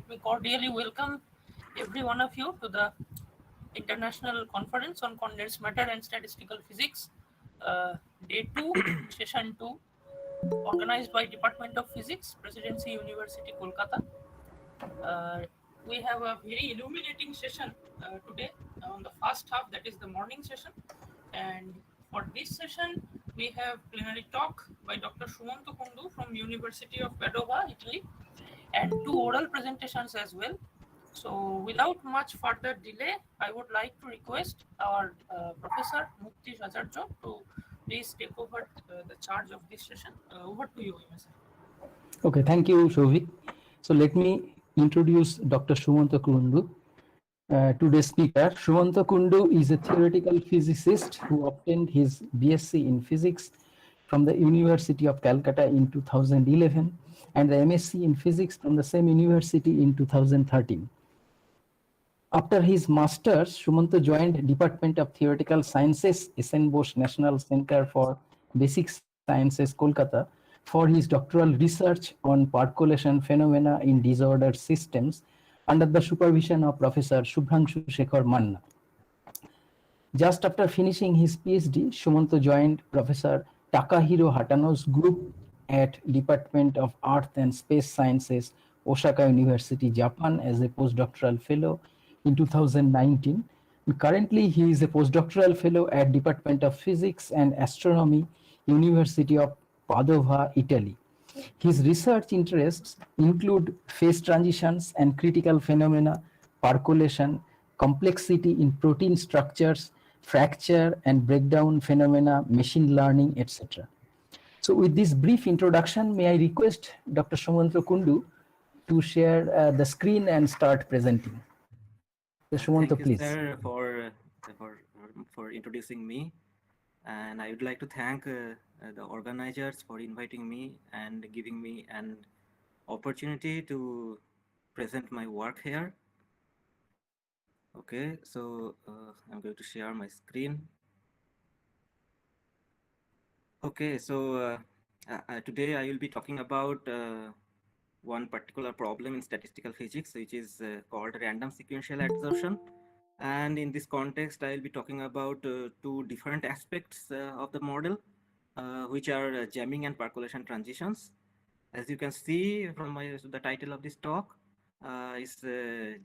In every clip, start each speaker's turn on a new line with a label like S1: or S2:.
S1: me cordially welcome every one of you to the International Conference on Condensed Matter and Statistical Physics, Day 2, Session 2, organized by Department of Physics, Presidency University, Kolkata. Uh, we have a very illuminating session today on the first half, that is the morning session. And for this session, we have plenary talk by Dr. Sumanta Kundu from University of Padova, Italy, and two oral presentations as well. So without much further delay, I would like to request our Professor Muktish Acharya to please take over the charge of this session. Over to you, Imasa.
S2: Okay, thank you, Shovik. So let me introduce Dr. Sumanta Kundu, today's speaker. Sumanta Kundu is a theoretical physicist who obtained his BSc in physics from the University of Calcutta in 2011 and the MSc in physics from the same university in 2013. After his master's, Sumanta joined Department of Theoretical Sciences, Stellenbosch National Center for Basic Sciences, Kolkata, for his doctoral research on percolation phenomena in disordered systems under the supervision of Professor Subhrangshu Shekhar Manna. Just after finishing his PhD, Sumanta joined Professor Takahiro Hatano's group at Department of Earth and Space Sciences, Osaka University, Japan, as a postdoctoral fellow in 2019. Currently, he is a postdoctoral fellow at Department of Physics and Astronomy, University of Padova, Italy. His research interests include phase transitions and critical phenomena, percolation, complexity in protein structures, fracture and breakdown phenomena, machine learning, etc. So with this brief introduction, may I request Dr. Sumanta Kundu to share the screen and start presenting. Sumanta,
S3: Thank you,
S2: please.
S3: sir, for introducing me, and I would like to thank the organizers for inviting me and giving me an opportunity to present my work here. Okay, so I'm going to share my screen. Okay, so today I will be talking about one particular problem in statistical physics, which is called random sequential adsorption. And in this context, I will be talking about two different aspects of the model, which are jamming and percolation transitions. As you can see from the title of this talk, is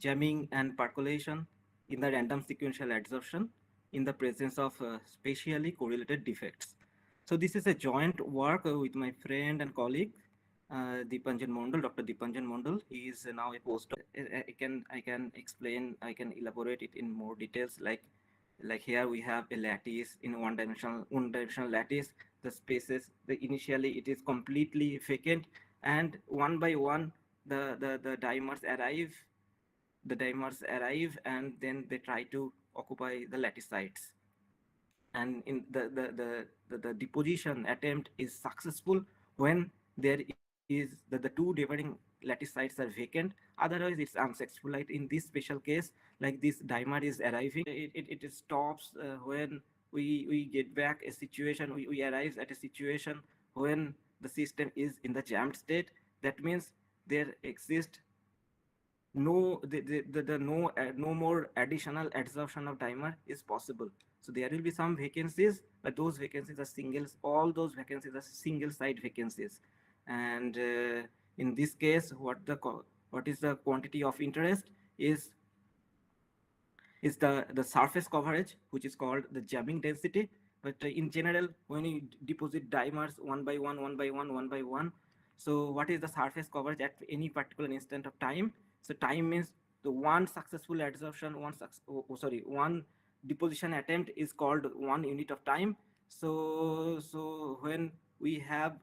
S3: jamming and percolation in the random sequential adsorption in the presence of spatially correlated defects. So this is a joint work with my friend and colleague, Dipanjan Mondal, Dr. Dipanjan Mondal. He is now a postdoc. I can explain, I can elaborate it in more details. Like here we have a lattice in one dimensional lattice. The spaces, initially it is completely vacant, and one by one the dimers arrive. The dimers arrive, and then they try to occupy the lattice sites. And in the deposition attempt is successful when there is the two neighboring lattice sites are vacant. Otherwise it's unsuccessful. Like in this special case, like this dimer is arriving, it stops when we get back a situation, we arrive at a situation when the system is in the jammed state. That means there exists no no more additional adsorption of dimer is possible. So there will be some vacancies, but those vacancies are singles. All those vacancies are single site vacancies. And in this case, what is the quantity of interest is the surface coverage, which is called the jamming density. But in general, when you deposit dimers one by one, so what is the surface coverage at any particular instant of time? So time means the one successful adsorption, one deposition attempt is called 1 unit of time. So when we have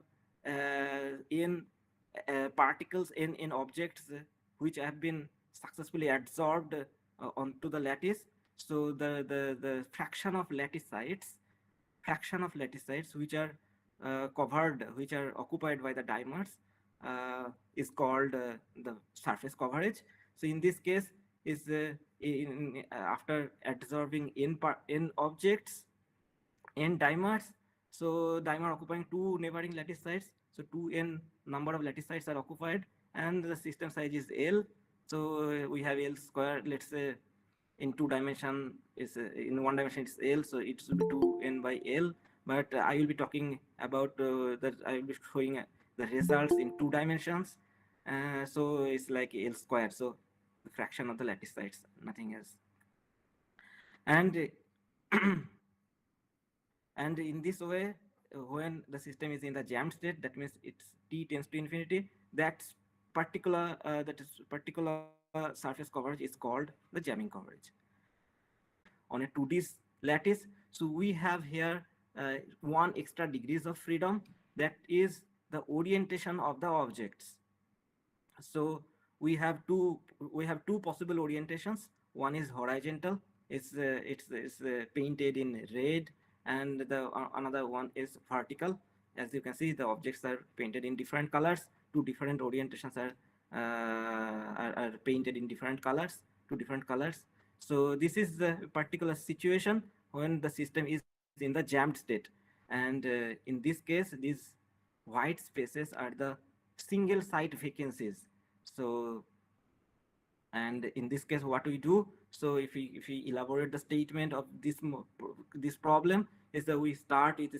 S3: in particles in objects which have been successfully adsorbed onto the lattice, so the fraction of lattice sites which are covered, which are occupied by the dimers, is called the surface coverage. So in this case, is after adsorbing in objects n dimers, so dimer occupying two neighboring lattice sites, so 2n number of lattice sites are occupied, and the system size is L. So we have L square, let's say in two dimension is in one dimension it's L, so it should be 2n by L. But I will be talking about that I will be showing the results in two dimensions. So it's like L square, so the fraction of the lattice sites, nothing else. And and in this way, when the system is in the jammed state, that means it's t tends to infinity, that is particular surface coverage is called the jamming coverage. On a 2D lattice, so we have here one extra degrees of freedom, that is the orientation of the objects. So we have two possible orientations. One is horizontal, it's painted in red, and the another one is vertical. As you can see, the objects are painted in different colors. Two different orientations are painted in different colors, two different colors. So this is the particular situation when the system is in the jammed state. And in this case, these white spaces are the single site vacancies. So, and in this case, what we do, so if we elaborate the statement of this problem, is that we start with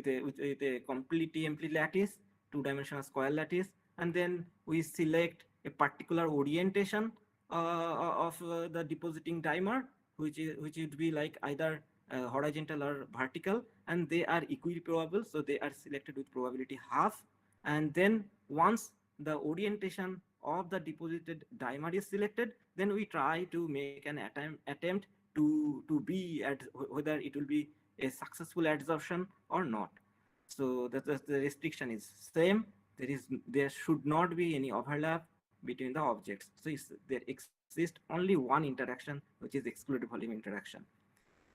S3: a completely empty lattice, two-dimensional square lattice, and then we select a particular orientation of the depositing dimer, which would be like either horizontal or vertical, and they are equiprobable, so they are selected with probability half. And then once the orientation of the deposited dimer is selected, then we try to make an attempt to be at whether it will be a successful adsorption or not. So the restriction is same. There should not be any overlap between the objects. So there exists only one interaction, which is excluded volume interaction.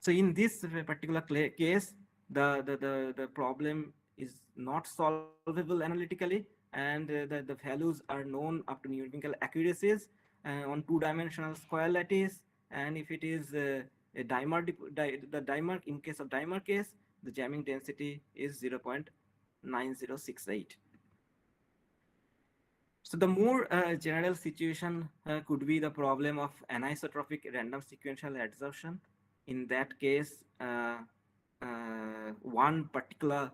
S3: So in this particular case, the problem is not solvable analytically, and the values are known up to numerical accuracies on two-dimensional square lattice. And if it is a the dimer, in case of dimer case, the jamming density is 0.9068. So the more general situation could be the problem of anisotropic random sequential adsorption. In that case, one particular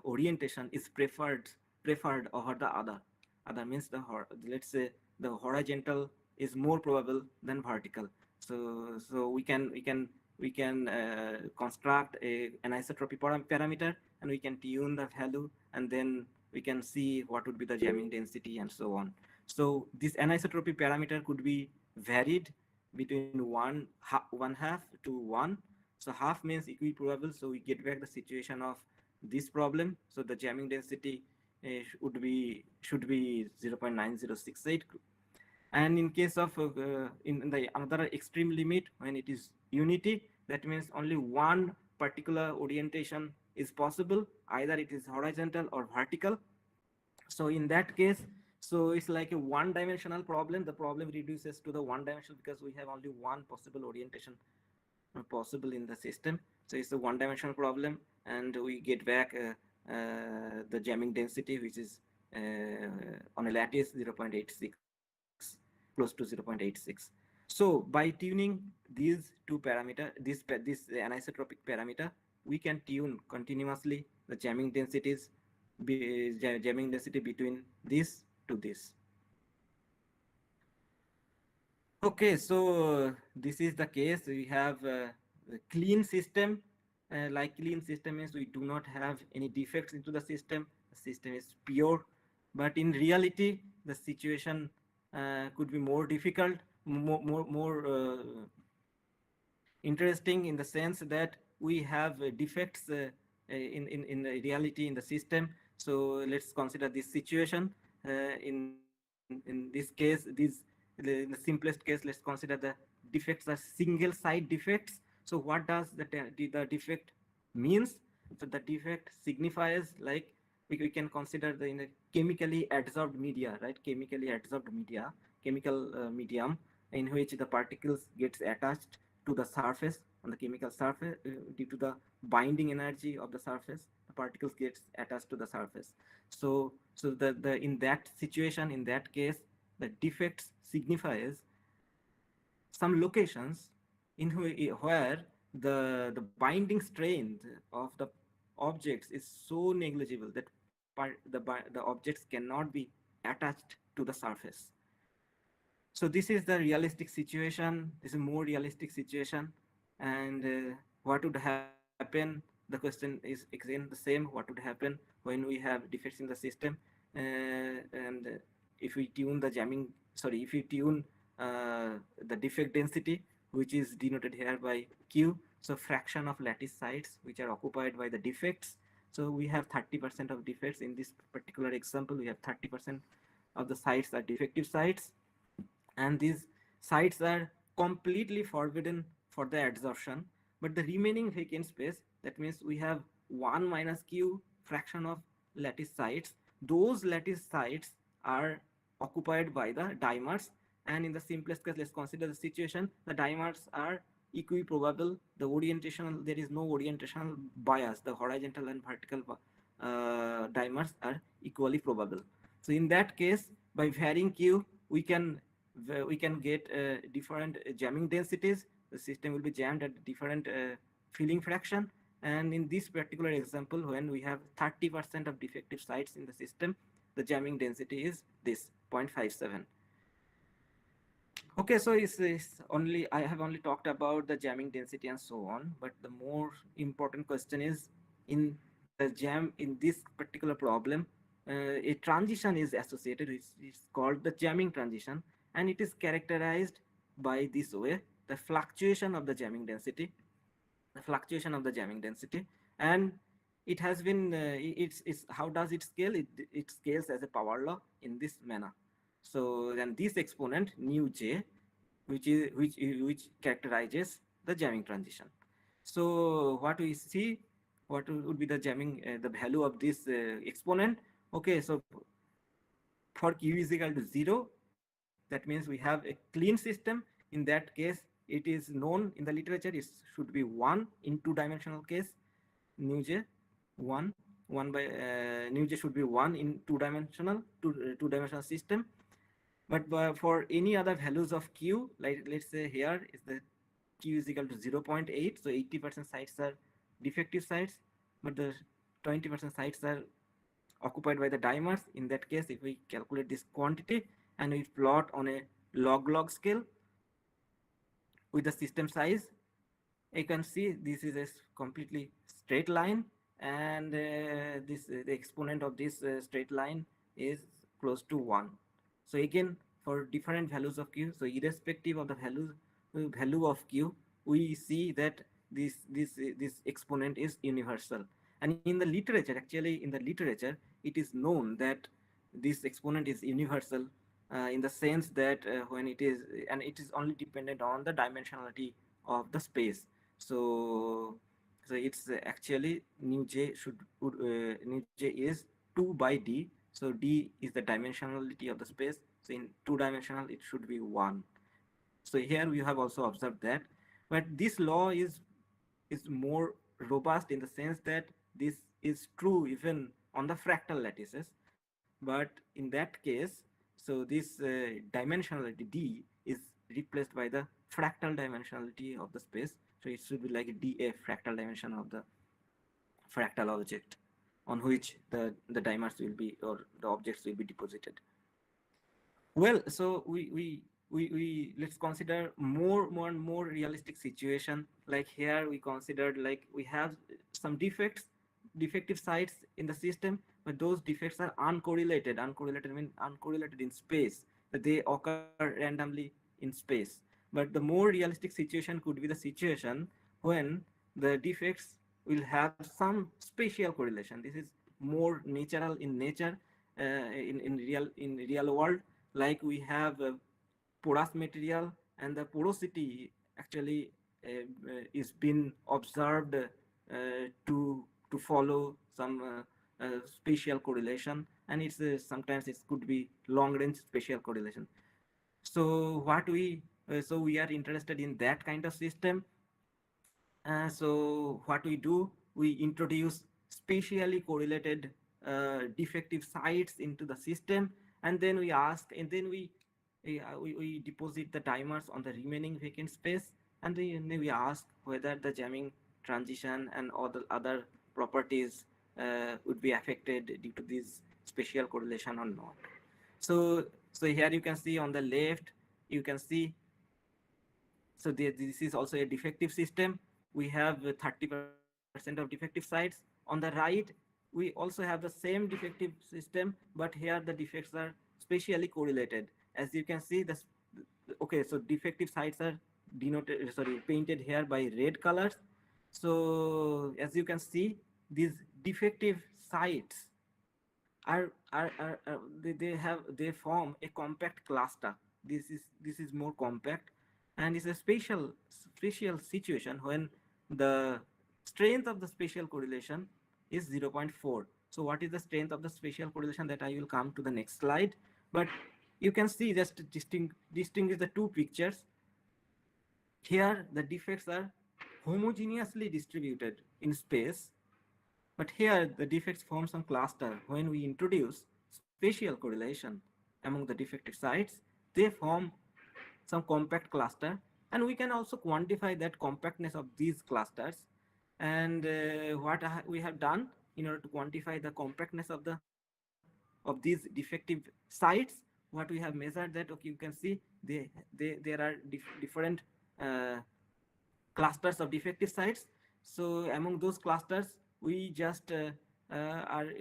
S3: orientation is preferred over the other. Other means let's say the horizontal is more probable than vertical. So we can construct an anisotropy parameter, and we can tune the value, and then we can see what would be the jamming density and so on. So this anisotropy parameter could be varied between one half to 1. So half means equiprobable, so we get back the situation of this problem. So the jamming density should be 0.9068. And in case of in the another extreme limit, when it is unity, that means only one particular orientation is possible, either it is horizontal or vertical. So in that case, so it's like a one-dimensional problem. The problem reduces to the one dimensional because we have only one possible orientation possible in the system. So it's a one-dimensional problem, and we get back the jamming density, which is on a lattice 0.86, close to 0.86. So by tuning these two parameter, this anisotropic parameter, we can tune continuously the jamming densities, jamming density between this to this. Okay, so this is the case. We have a clean system. Like clean system means we do not have any defects into the system. The system is pure. But in reality, the situation could be more difficult, more interesting, in the sense that we have defects in the reality in the system. So let's consider this situation. In this case, in the simplest case, let's consider the defects are single side defects. So what does the defect means? So the defect signifies, like, we can consider in a chemically adsorbed media, right? Chemical medium, in which the particles gets attached to the surface, on the chemical surface, due to the binding energy of the surface, the particles gets attached to the surface. So the in that situation, in that case, the defects signifies some locations in where the binding strength of the objects is so negligible that the objects cannot be attached to the surface. So this is the realistic situation. This is a more realistic situation. And what would happen? The question is again the same. What would happen when we have defects in the system? And if we tune the jamming, sorry, if we tune the defect density, which is denoted here by Q, so fraction of lattice sites which are occupied by the defects. So we have 30% of defects in this particular example. We have 30% of the sites are defective sites, and these sites are completely forbidden for the adsorption. But the remaining vacant space, that means we have 1 minus q fraction of lattice sites. Those lattice sites are occupied by the dimers, and in the simplest case, let's consider the situation, the dimers are equiprobable. The orientational, there is no orientational bias. The horizontal and vertical dimers are equally probable. So in that case, by varying q, we can get different jamming densities. The system will be jammed at different filling fraction. And in this particular example, when we have 30% of defective sites in the system, the jamming density is this 0.57. Okay, so it's only, I have only talked about the jamming density and so on, but the more important question is, in the jam, in this particular problem, a transition is associated. It's called the jamming transition, and it is characterized by this way: the fluctuation of the jamming density, and it has been it's how does it scale? It scales as a power law in this manner. So then this exponent nu j, which characterizes the jamming transition. So what we see, what would be the jamming, the value of this exponent? Okay, so for q is equal to 0, that means we have a clean system. In that case, it is known in the literature, it should be 1 in two-dimensional case. Nu j 1 by nu j should be 1 in two-dimensional system. But for any other values of q, like let's say here is the q is equal to 0.8, so 80% sites are defective sites, but the 20% sites are occupied by the dimers. In that case, if we calculate this quantity and we plot on a log scale with the system size, you can see this is a completely straight line, and the exponent of this straight line is close to 1. So again, for different values of q, so irrespective of the value of q, we see that this exponent is universal. And in the literature, actually in the literature, it is known that this exponent is universal in the sense that when it is, and it is only dependent on the dimensionality of the space. So it's actually nu j nu j is 2 by d. So d is the dimensionality of the space. So in two-dimensional, it should be 1. So here we have also observed that. But this law is more robust in the sense that this is true even on the fractal lattices. But in that case, so this dimensionality d is replaced by the fractal dimensionality of the space. So it should be like a df, fractal dimension of the fractal object on which the dimers will be, or the objects will be deposited. Well, so we let's consider more and more realistic situation. Like here we considered, like we have some defective sites in the system, but those defects are uncorrelated. Uncorrelated means uncorrelated in space, that they occur randomly in space. But the more realistic situation could be the situation when the defects will have some spatial correlation. This is more natural in nature, in real world. Like we have porous material, and the porosity actually is been observed to follow some spatial correlation, and it's sometimes it could be long range spatial correlation. So what we so we are interested in that kind of system. So what we do, we introduce spatially correlated defective sites into the system, and then we ask, and then we we deposit the timers on the remaining vacant space, and we ask whether the jamming transition and all the other properties would be affected due to this spatial correlation or not. So here you can see on the left, you can see, so this is also a defective system. We have 30% of defective sites. On the right, we also have the same defective system, but here the defects are spatially correlated. As you can see, okay, so defective sites are denoted, sorry, painted here by red colors. So as you can see, these defective sites they form a compact cluster. This is more compact, and it's a spatial situation when the strength of the spatial correlation is 0.4. So what is the strength of the spatial correlation, that I will come to the next slide. But you can see, just distinguish the two pictures. Here the defects are homogeneously distributed in space, but here the defects form some cluster. When we introduce spatial correlation among the defective sites, they form some compact cluster, and we can also quantify that compactness of these clusters. And what we have done in order to quantify the compactness of these defective sites, what we have measured, that, okay, you can see there are different uh, clusters of defective sites. So among those clusters, we just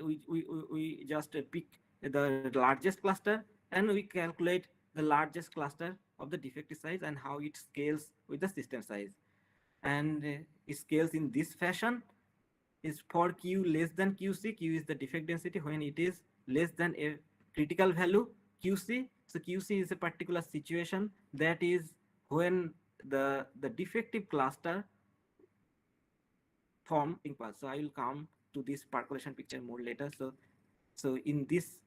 S3: we just pick the largest cluster, and we calculate the largest cluster of the defective size and how it scales with the system size. And it scales in this fashion: is for q less than qc. Q is the defect density when it is less than a critical value qc. So qc is a particular situation, that is when the defective cluster form impulse. So I will come to this percolation picture more later. So in this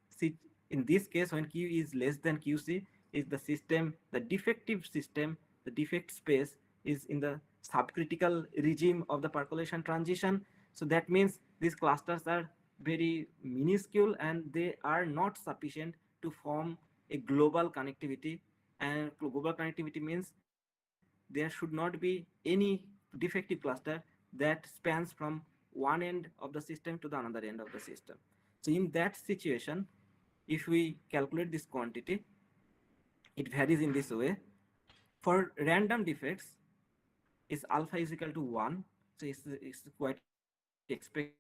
S3: case, when q is less than qc, is the system, the defective system, the defect space is in the subcritical regime of the percolation transition. So that means these clusters are very minuscule, and they are not sufficient to form a global connectivity. And global connectivity means there should not be any defective cluster that spans from one end of the system to the another end of the system. So in that situation, if we calculate this quantity, it varies in this way. For random defects, is alpha is equal to 1. So it's quite expected.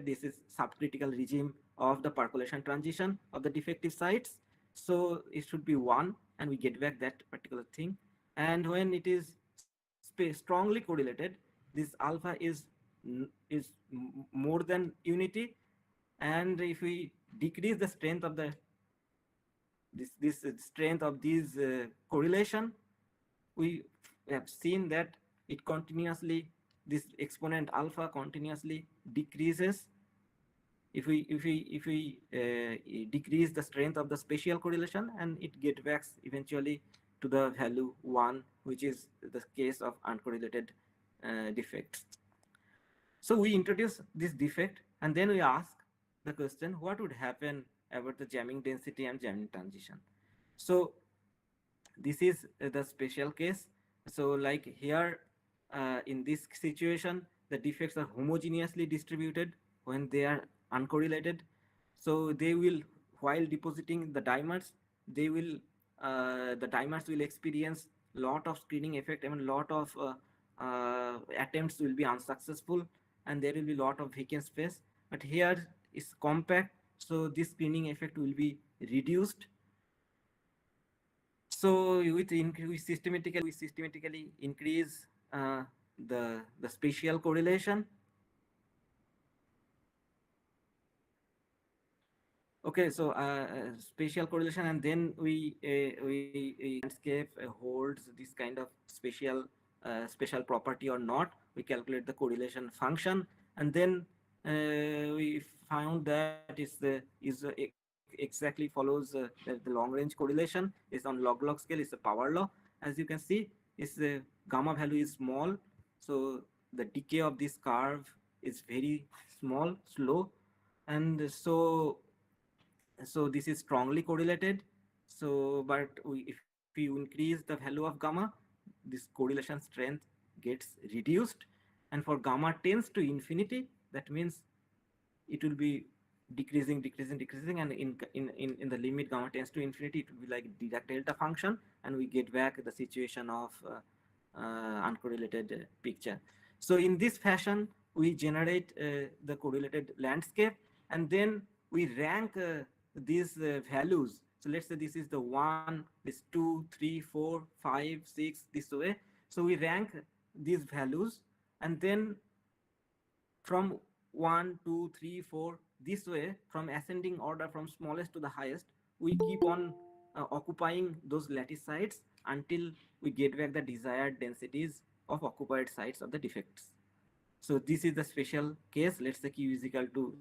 S3: This is subcritical regime of the percolation transition of the defective sites. So it should be 1, and we get back that particular thing. And when it is strongly correlated, this alpha is more than unity. And if we decrease the strength of this strength of this correlation, we have seen that it continuously, this exponent alpha continuously decreases. If we decrease the strength of the spatial correlation, and it get back eventually to the value 1, which is the case of uncorrelated defects. So we introduce this defect, and then we ask the question, what would happen about the jamming density and jamming transition? So this is the special case. So like here, in this situation, the defects are homogeneously distributed when they are uncorrelated. So they will, while depositing the dimers, they will the dimers will experience lot of screening effect, and lot of attempts will be unsuccessful, and there will be lot of vacant space. But here is compact, so this screening effect will be reduced. So we systematically increase the spatial correlation. Okay, so spatial correlation, and then we landscape holds this kind of special property or not. We calculate the correlation function, and then we found that exactly follows the long range correlation is on log scale. It's a power law. As you can see, is the gamma value is small, so the decay of this curve is very slow, and so this is strongly correlated. So, but if you increase the value of gamma, this correlation strength gets reduced, and for gamma tends to infinity, that means it will be decreasing, decreasing, decreasing, and in the limit gamma tends to infinity, it will be like Dirac delta function, and we get back the situation of uncorrelated picture. So in this fashion, we generate the correlated landscape, and then we rank these values. So let's say this is the 1, this 2, 3, 4, 5, 6, this way. So we rank these values, and then from 1, 2, 3, 4, this way, from ascending order from smallest to the highest, we keep on occupying those lattice sites until we get back the desired densities of occupied sites of the defects. So this is the special case. Let's say Q is equal to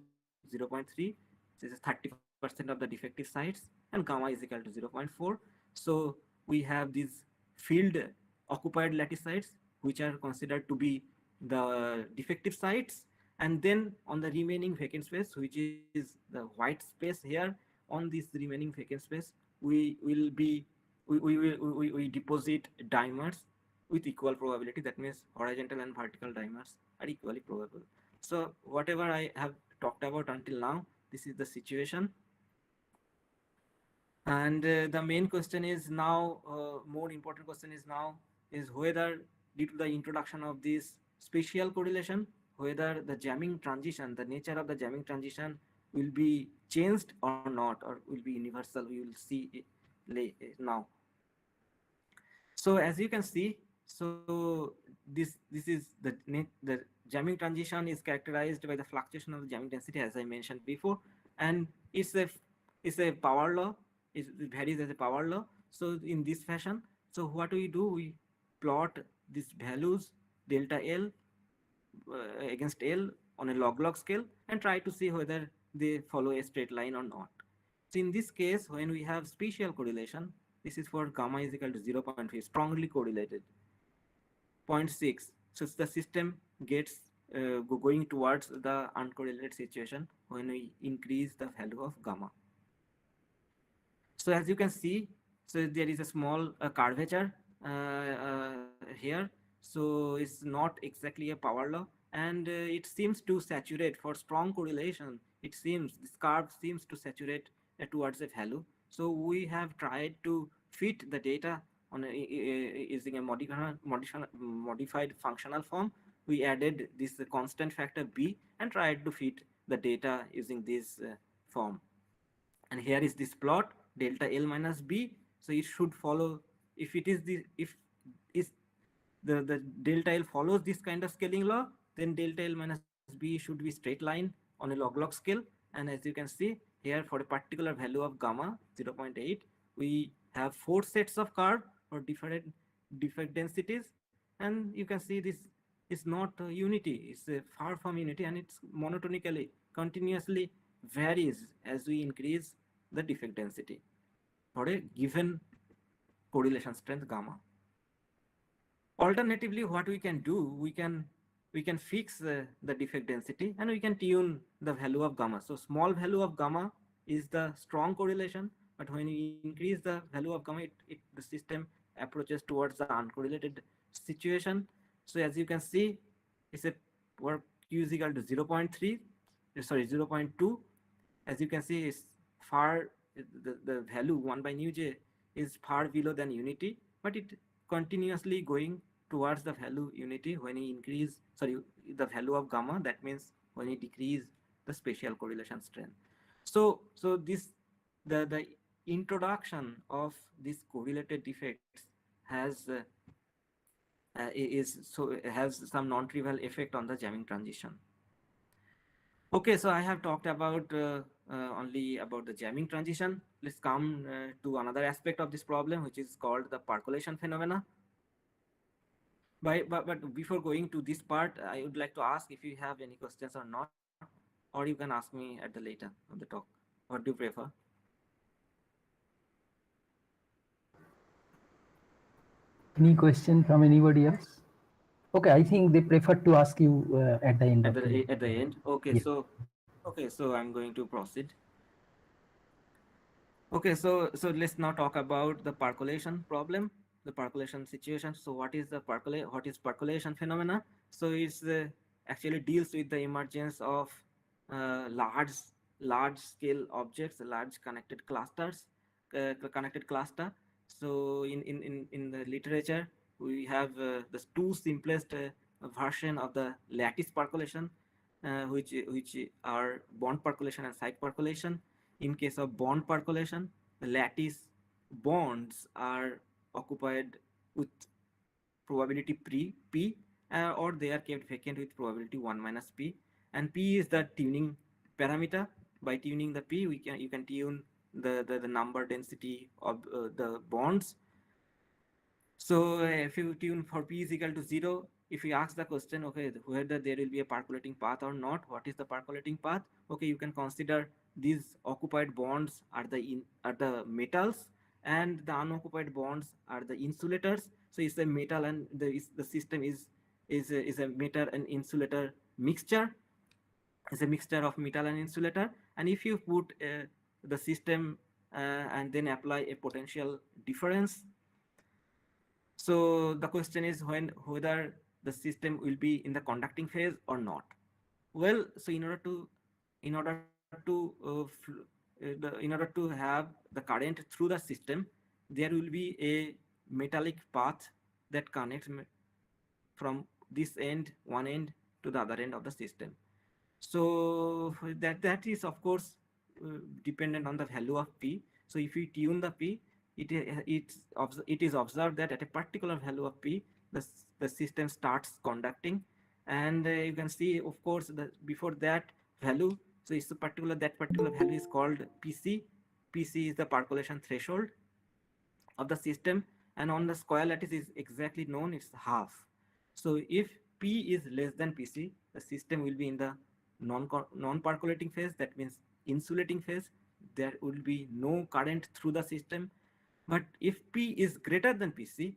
S3: 0.3. This is 30% of the defective sites, and gamma is equal to 0.4. So we have these field occupied lattice sites, which are considered to be the defective sites. And then on the remaining vacant space, which is the white space here, on this remaining vacant space, we will be we deposit dimers with equal probability. That means horizontal and vertical dimers are equally probable. So whatever I have talked about until now, this is the situation. And the main question is now, more important question is now, is whether due to the introduction of this spatial correlation, whether the jamming transition, the nature of the jamming transition will be changed or not, or will be universal. We will see it now. So as you can see, so this is the jamming transition is characterized by the fluctuation of the jamming density, as I mentioned before, and it's a power law. It varies as a power law. So in this fashion, so what we do, we plot these values delta L against L on a log scale and try to see whether they follow a straight line or not. So in this case, when we have spatial correlation, this is for gamma is equal to 0.5, strongly correlated. 0.6, so the system gets going towards the uncorrelated situation when we increase the value of gamma. So as you can see, so there is a small curvature here. So it's not exactly a power law, and it seems to saturate for strong correlation. It seems this curve seems to saturate towards a value. So we have tried to fit the data on using a modified functional form. We added this constant factor b and tried to fit the data using this form. And here is this plot delta L minus B. So it should follow, if it is the, if is the delta L follows this kind of scaling law, then delta L minus B should be straight line on a log scale. And as you can see here, for a particular value of gamma 0.8, we have 4 sets of curve for different defect densities. And you can see this is not unity, it's far from unity, and it's monotonically continuously varies as we increase the defect density for a given correlation strength gamma. Alternatively, what we can do, we can fix the defect density, and we can tune the value of gamma. So small value of gamma is the strong correlation, but when you increase the value of gamma, the system approaches towards the uncorrelated situation. So as you can see, it's a where q is equal to 0.3, sorry 0.2. As you can see, it's far, the value 1 by nu j is far below than unity, but it continuously going towards the value unity when you increase, sorry, the value of gamma. That means when you decrease the spatial correlation strength. So this the introduction of these correlated defects has has some non-trivial effect on the jamming transition. Okay, so I have talked about only about the jamming transition. Let's come to another aspect of this problem, which is called the percolation phenomena. But before going to this part, I would like to ask if you have any questions or not, or you can ask me at the later of the talk. What do you prefer?
S2: Any question from anybody else? Okay, I think they prefer to ask you at the end of the
S3: At the end. Okay,
S2: yeah.
S3: so I'm going to proceed. Okay, so let's now talk about the percolation problem, the percolation situation. So what is percolation phenomena? So it's actually deals with the emergence of large scale objects, large connected clusters, connected cluster. So in the literature we have the two simplest version of the lattice percolation, which are bond percolation and side percolation. In case of bond percolation, the lattice bonds are occupied with probability p, or they are kept vacant with probability 1 minus p, and p is the tuning parameter. By tuning the p, you can tune the number density of the bonds. So if you tune for p is equal to 0, if you ask the question, okay, whether there will be a percolating path or not, what is the percolating path? Okay, you can consider these occupied bonds are the metals, and the unoccupied bonds are the insulators. So it's a metal, and the system is a metal and insulator mixture. It's a mixture of metal and insulator. And if you put the system and then apply a potential difference, so the question is whether the system will be in the conducting phase or not. Well, so in order to have the current through the system, there will be a metallic path that connects from this end, one end, to the other end of the system. So that is of course dependent on the value of p. So if we tune the p, it is observed that at a particular value of p, the system starts conducting. And you can see, of course, before that value, so it's a particular that particular value is called pc. Pc is the percolation threshold of the system, and on the square lattice is exactly known, it's half. So if p is less than pc, the system will be in the non percolating phase, that means insulating phase. There will be no current through the system. But if p is greater than pc,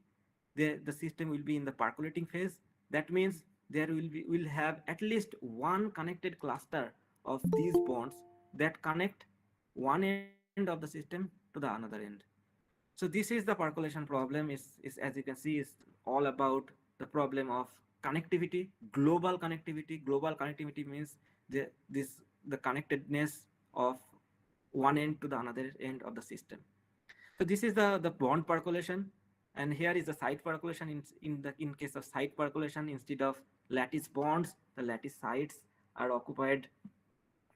S3: the system will be in the percolating phase. That means there will have at least one connected cluster of these bonds that connect one end of the system to the another end. So this is the percolation problem. Is as you can see, is all about the problem of connectivity, global connectivity. Global connectivity means the connectedness of one end to the another end of the system. So this is the bond percolation, and here is the side percolation. In case of side percolation, instead of lattice bonds, the lattice sides are occupied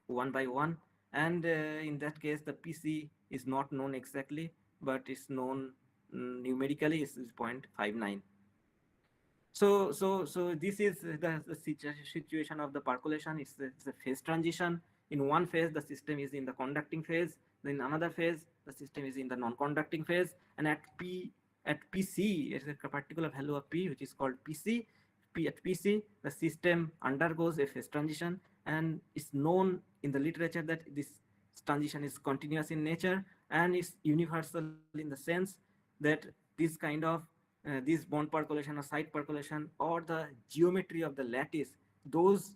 S3: one by one, and in that case the pc is not known exactly, but it's known numerically is 0.59. So this is the situation of the percolation. It's a phase transition. In one phase the system is in the conducting phase, then another phase the system is in the non-conducting phase, and at pc, it's a particular value of p which is called pc. At pc the system undergoes a phase transition, and it's known in the literature that this transition is continuous in nature and is universal in the sense that this kind of this bond percolation or side percolation or the geometry of the lattice, those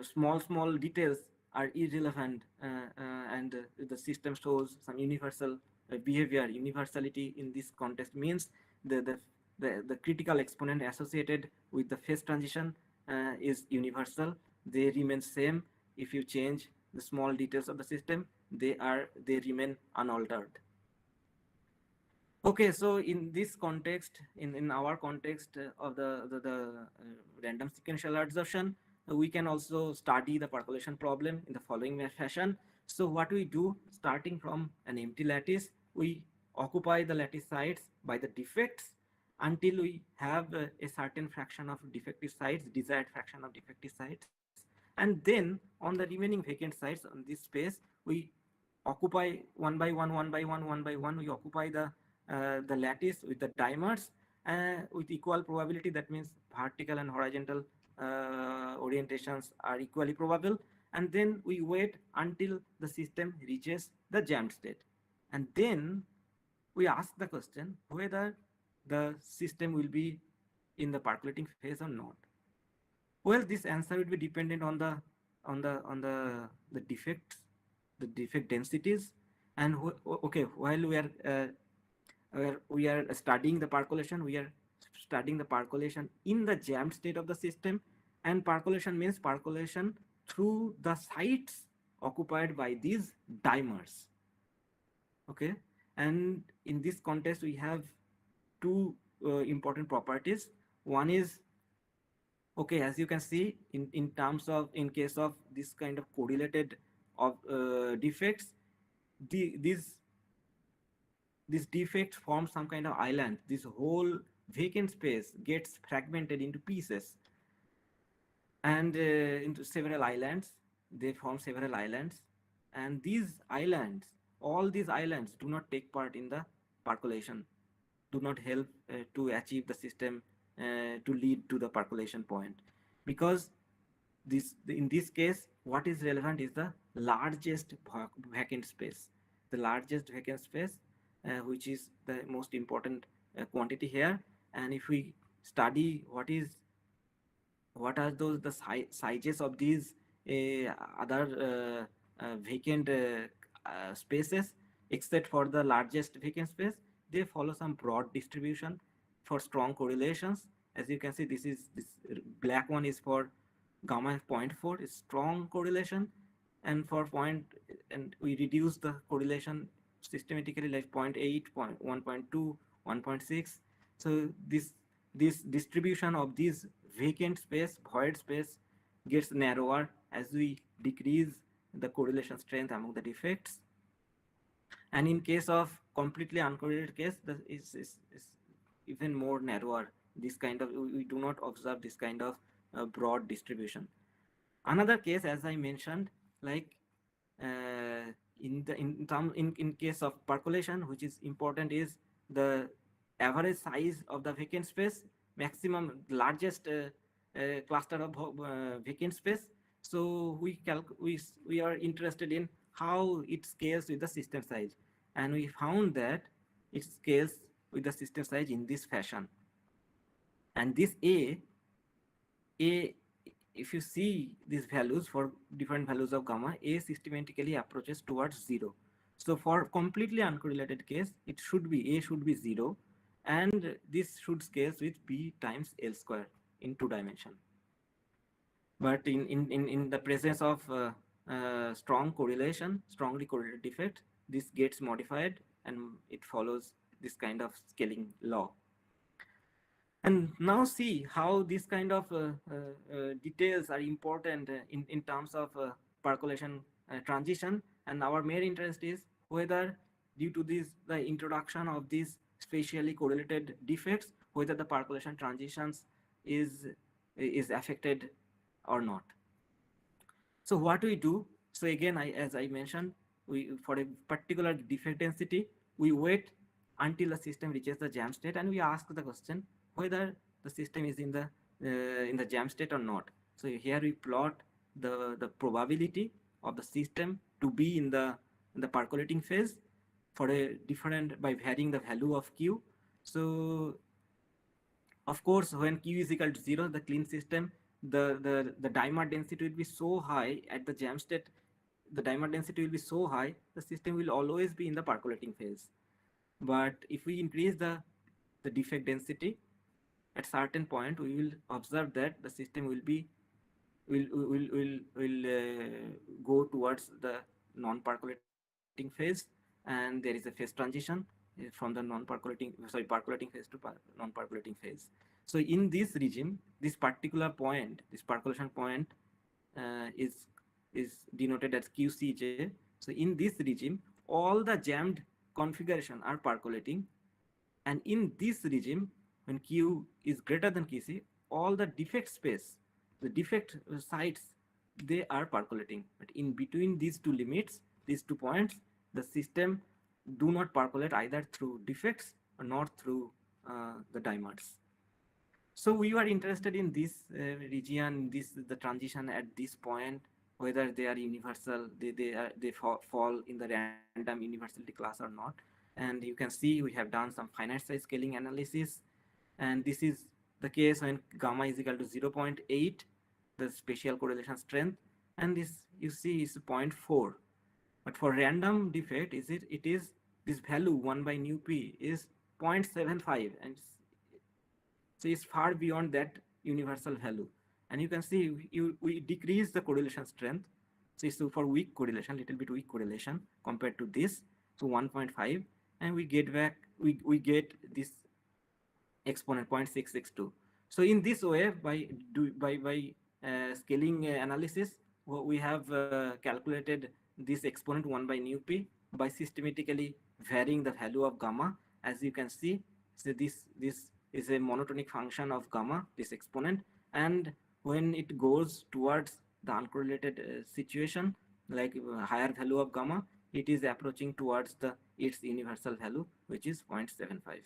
S3: small details are irrelevant, and the system shows some universal behavior. Universality in this context means the critical exponent associated with the phase transition is universal. They remain same. If you change the small details of the system, they remain unaltered. Okay, so in this context, in our context of the random sequential adsorption, we can also study the percolation problem in the following fashion. So what we do, starting from an empty lattice, we occupy the lattice sites by the defects until we have a certain fraction of defective sites, desired fraction of defective sites. And then on the remaining vacant sites on this space, we occupy one by one, we occupy the lattice with the dimers with equal probability. That means vertical and horizontal orientations are equally probable. And then we wait until the system reaches the jammed state. And then we ask the question whether the system will be in the percolating phase or not. Well, this answer will be dependent on the defects the defect densities. And okay, while we are studying the percolation, we are studying the percolation in the jammed state of the system. And percolation means percolation through the sites occupied by these dimers. Okay, and in this context we have two important properties. One is, okay, as you can see, in terms of, in case of this kind of correlated of defects, these defects form some kind of island. This whole vacant space gets fragmented into pieces and into several islands. They form several islands, and these islands, all these islands do not take part in the percolation, do not help to achieve the system to lead to the percolation point, because this, in this case, what is relevant is the largest vacant space. The largest vacant space, which is the most important quantity here. And if we study what are those the sizes of these other vacant spaces, except for the largest vacant space, they follow some broad distribution for strong correlations. As you can see, this black one is for gamma 0.4 is strong correlation, and for point, and we reduce the correlation systematically like 0.8, 1.2, 1.6. So this distribution of these vacant space, void space, gets narrower as we decrease the correlation strength among the defects. And in case of completely uncorrelated case, the is even more narrower. This kind of, we do not observe this kind of broad distribution. Another case, as I mentioned, like in case of percolation, which is important, is the average size of the vacant space, maximum largest cluster of vacant space. So we are interested in how it scales with the system size, and we found that it scales with the system size in this fashion. And this a if you see these values for different values of gamma, a systematically approaches towards 0. So for completely uncorrelated case, it should be, a should be 0, and this should scale with b times l square in 2 dimension. But in the presence of strong correlation, strongly correlated defect, this gets modified and it follows this kind of scaling law. And now see how this kind of details are important in terms of percolation transition. And our main interest is whether, due to this, the introduction of these spatially correlated defects, whether the percolation transitions is affected or not. So what we do, so again, as I mentioned, we, for a particular defect density, we wait until the system reaches the jam state, and we ask the question whether the system is in the jam state or not. So here we plot the probability of the system to be in the percolating phase for a different, by varying the value of q. So of course, when q is equal to 0, the clean system, the dimer density will be so high at the jam state, the dimer density will be so high, the system will always be in the percolating phase. But if we increase the defect density, at certain point we will observe that the system will go towards the non-percolating phase, and there is a phase transition from the percolating phase to non-percolating phase. So in this regime, this particular point, this percolation point is denoted as QCJ. So in this regime, all the jammed configuration are percolating, and in this regime, when Q is greater than QC, all the defect space, the defect sites, they are percolating. But in between these two limits, these 2 points, the system do not percolate either through defects or not through the dimers. So we were interested in this region, the transition at this point, whether they are universal, they fall in the random universality class or not. And you can see we have done some finite size scaling analysis, and this is the case when gamma is equal to 0.8, the spatial correlation strength, and this you see is 0.4. But for random defect, it is this value 1 by nu p is 0.75, and so it's far beyond that universal value. And you can see we decrease the correlation strength. So it's for weak correlation, little bit weak correlation compared to this, so 1.5, and we get back, we get this exponent 0.662. So in this way, by scaling analysis, we have calculated this exponent 1 by nu p by systematically varying the value of gamma. As you can see, so this is a monotonic function of gamma, this exponent, and when it goes towards the uncorrelated situation, like higher value of gamma, it is approaching towards the its universal value, which is 0.75.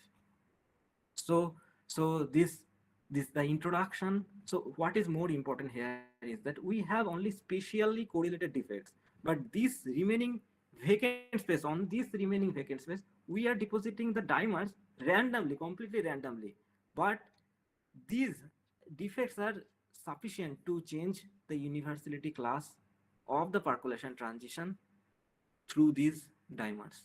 S3: So this the introduction. So what is more important here is that we have only spatially correlated defects, but this remaining vacant space, on this remaining vacant space, we are depositing the dimers randomly, completely randomly. But these defects are sufficient to change the universality class of the percolation transition through these dimers.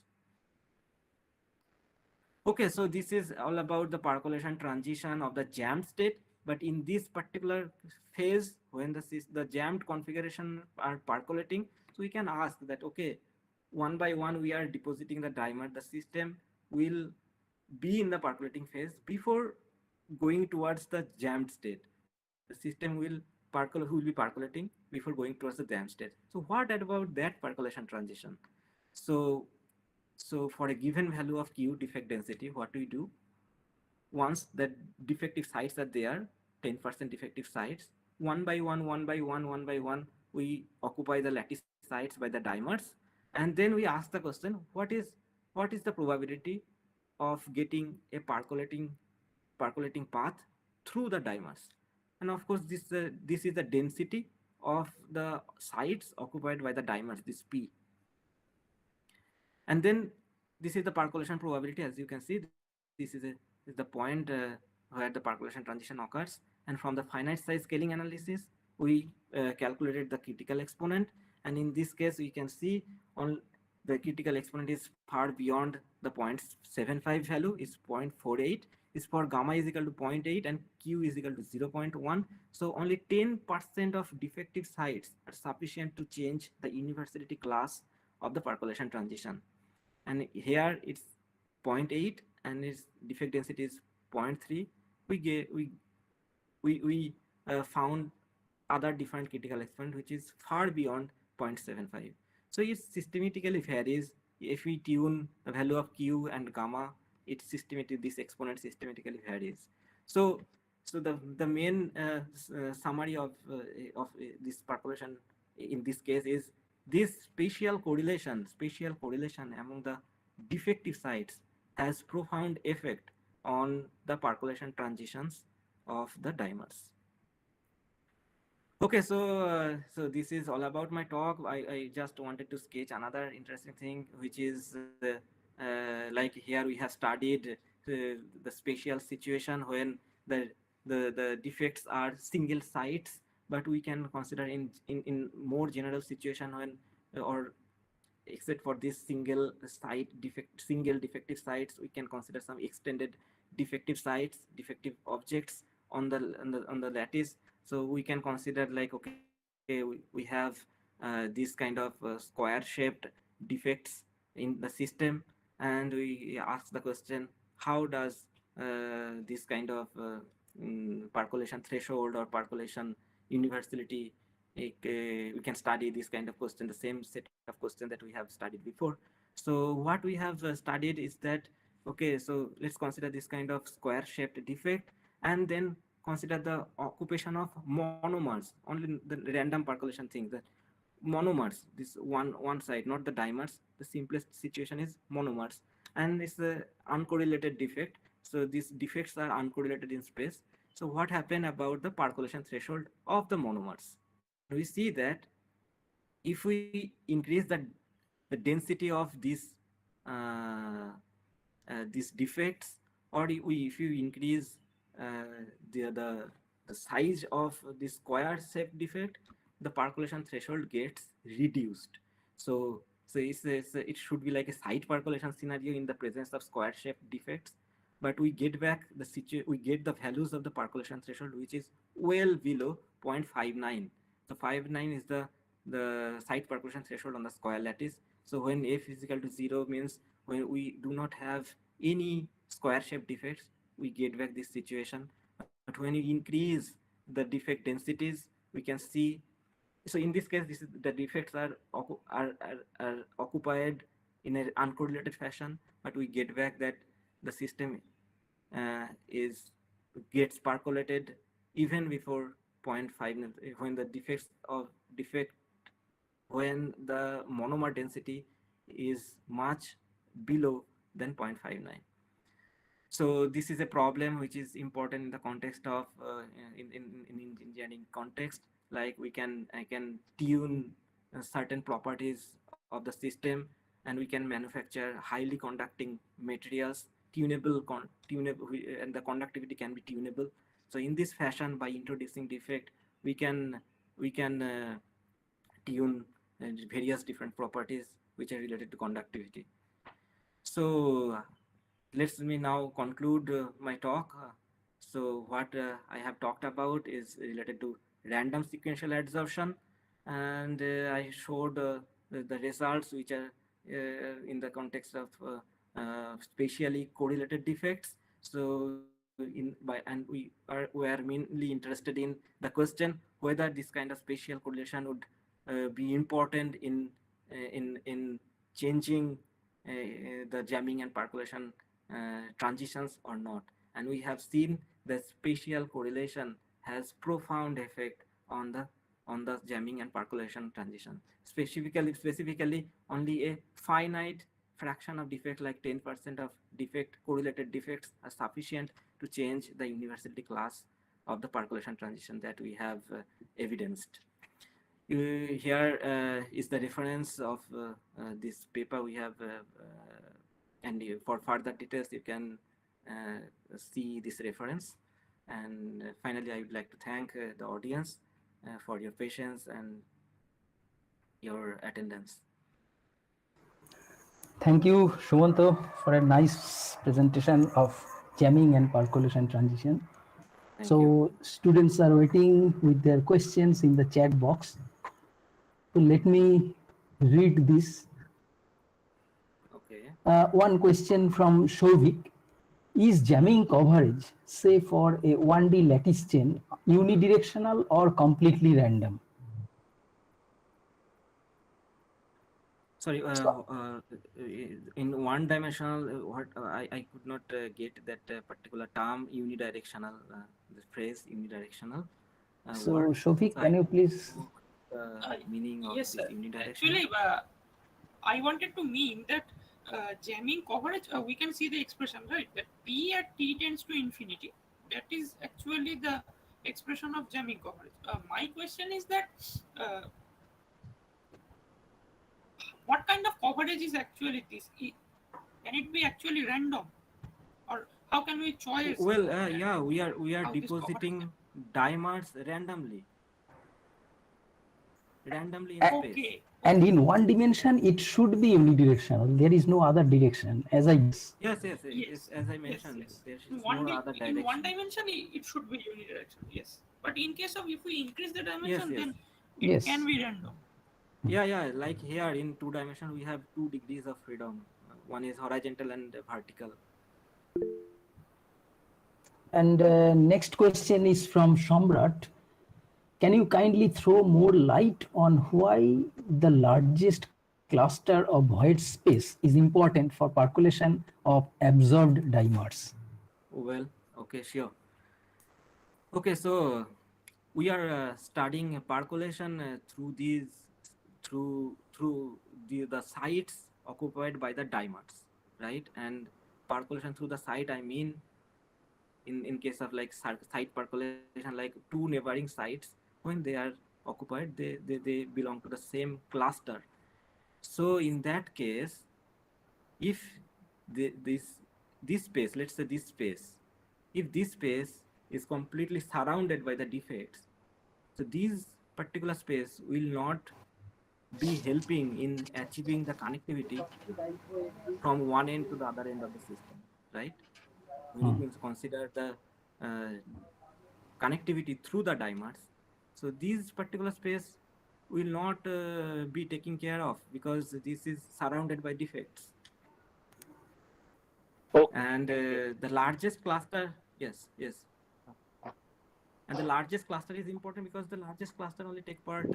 S3: Okay, so this is all about the percolation transition of the jammed state. But in this particular phase, when the jammed configuration are percolating, so we can ask that, okay, one by one we are depositing the dimer. The system will be in the percolating phase before going towards the jammed state. The system will be percolating before going towards the jammed state. So what about that percolation transition? So so for a given value of Q defect density, what do we do? Once the defective sites are there, 10% defective sites, one by one, we occupy the lattice sites by the dimers, and then we ask the question, what is the probability of getting a percolating path through the dimers? And of course, this is the density of the sites occupied by the dimers, this P. And then this is the percolation probability. As you can see, this is the point where the percolation transition occurs. And from the finite size scaling analysis, we calculated the critical exponent. And in this case, we can see on the critical exponent is far beyond the 0.75 value, is 0.48, is for gamma is equal to 0.8 and Q is equal to 0.1. So only 10% of defective sites are sufficient to change the universality class of the percolation transition. And here it's 0.8 and its defect density is 0.3. We found other different critical exponent which is far beyond 0.75. So it systematically varies. If we tune the value of Q and gamma, this exponent systematically varies. So the main summary of this percolation in this case is this spatial correlation among the defective sites has profound effect on the percolation transitions of the dimers. Okay, so this is all about my talk. I just wanted to sketch another interesting thing, which is like here we have studied the spatial situation when the defects are single sites, but we can consider in more general situation when or except for this single defective sites, we can consider some extended defective sites, defective objects on the lattice. So we can consider like, okay, we have this kind of square shaped defects in the system, and we ask the question, how does this kind of percolation threshold or percolation universality, we can study this kind of question, the same set of questions that we have studied before. So what we have studied is that, okay, so let's consider this kind of square shaped defect, and then consider the occupation of monomers, only the random percolation thing, the monomers, this one side, not the dimers. The simplest situation is monomers, and it's a uncorrelated defect. So these defects are uncorrelated in space. So what happened about the percolation threshold of the monomers? And we see that if we increase the density of these defects, or if you increase the size of the square shaped defect, the percolation threshold gets reduced. So So it should be like a site percolation scenario in the presence of square shaped defects, but we get back we get the values of the percolation threshold which is well below 0.59. So 59 is the site percolation threshold on the square lattice. So when f is equal to 0 means when we do not have any square shaped defects, we get back this situation. But when you increase the defect densities, we can see. So in this case, this is the defects are occupied in an uncorrelated fashion, but we get back that the system is gets percolated even before zero point 0.5 when the defect when the monomer density is much below than 0.59. So this is a problem which is important in the context of in engineering context. Like I can tune certain properties of the system, and we can manufacture highly conducting materials, tunable, and the conductivity can be tunable. So in this fashion, by introducing defect, we can tune various different properties which are related to conductivity. So let me now conclude my talk. So what I have talked about is related to random sequential adsorption, and I showed the results which are in the context of spatially correlated defects. So we are mainly interested in the question whether this kind of spatial correlation would be important in changing the jamming and percolation transitions or not. And we have seen that spatial correlation has profound effect on the jamming and percolation transition. Specifically, only a finite fraction of defect, like 10% of correlated defects, are sufficient to change the universality class of the percolation transition that we have evidenced. Here is the reference of this paper we have, and for further details you can see this reference. And finally, I would like to thank the audience for your patience and your attendance.
S2: Thank you, Sumanta, for a nice presentation of jamming and percolation transition.
S3: Thank
S2: So
S3: you.
S2: students are waiting with their questions in the chat box. So let me read this.
S3: Okay.
S2: One question from Shovik. Is jamming coverage, say for a 1D lattice chain, unidirectional or completely random?
S3: Sorry, in one dimensional, what I could not get that particular term unidirectional, the phrase unidirectional.
S2: So
S3: Word.
S2: Shovik,
S3: So
S2: can you please?
S3: Meaning of
S1: Yes,
S3: this
S1: sir.
S3: unidirectional?
S1: Actually, I wanted to mean that jamming coverage, we can see the expression, right? That P at T tends to infinity. That is actually the expression of jamming coverage. My question is that what kind of coverage is actually this? Can it be actually random? Or how can we choose
S3: Well,
S1: that,
S3: yeah, we are
S1: how this coverage can
S3: depositing dimers randomly in
S2: A-
S3: space.
S1: Okay,
S2: And
S1: okay.
S2: in one dimension, it should be unidirectional. There is no other direction, as I guess.
S1: Yes,
S3: As I
S1: yes,
S3: mentioned,
S1: yes.
S3: there is no other
S1: In one
S3: direction.
S1: dimension, it should be unidirectional. Yes, but in case of if we increase the
S3: Yes,
S1: dimension,
S3: yes.
S1: then it can
S2: Yes.
S1: be random.
S3: Yeah. Like here in two dimension, we have 2 degrees of freedom. One is horizontal and vertical.
S2: And next question is from Samrat. Can you kindly throw more light on why the largest cluster of void space is important for percolation of absorbed dimers?
S3: Well, okay, sure. Okay, so we are studying percolation through the sites occupied by the dimers, right? And percolation through the site, I mean, in case of like site percolation, like two neighboring sites, when they are occupied, they belong to the same cluster. So in that case, if this space, let's say this space, if this space is completely surrounded by the defects, so these particular space will not be helping in achieving the connectivity from one end to the other end of the system, right? When you means consider the uh, connectivity through the dimers, so these particular space will not be taken care of because this is surrounded by defects. And the largest cluster, yes, and the largest cluster is important because the largest cluster only take part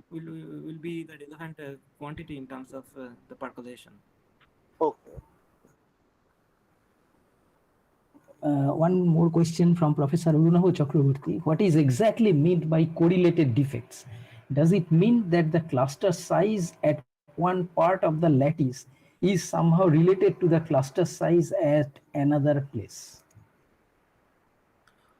S3: will be the relevant quantity in terms of the percolation.
S2: One more question from Professor Arunava Chakrabarti. What is exactly meant by correlated defects? Does it mean that the cluster size at one part of the lattice is somehow related to the cluster size at another place?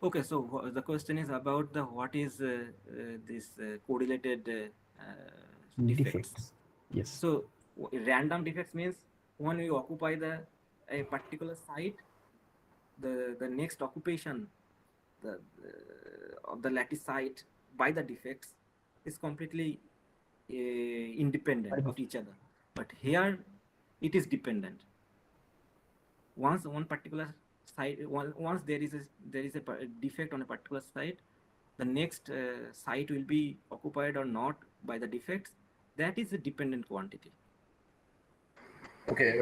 S3: Okay, so the question is about the what is this correlated defects.
S2: Defects. Yes.
S3: So random defects means when we occupy the a particular site, the next occupation of the lattice site by the defects is completely independent of each other. But here it is dependent. Once one particular site, once there is a defect on a particular site, the next site will be occupied or not by the defects. That is a dependent quantity.
S4: Okay,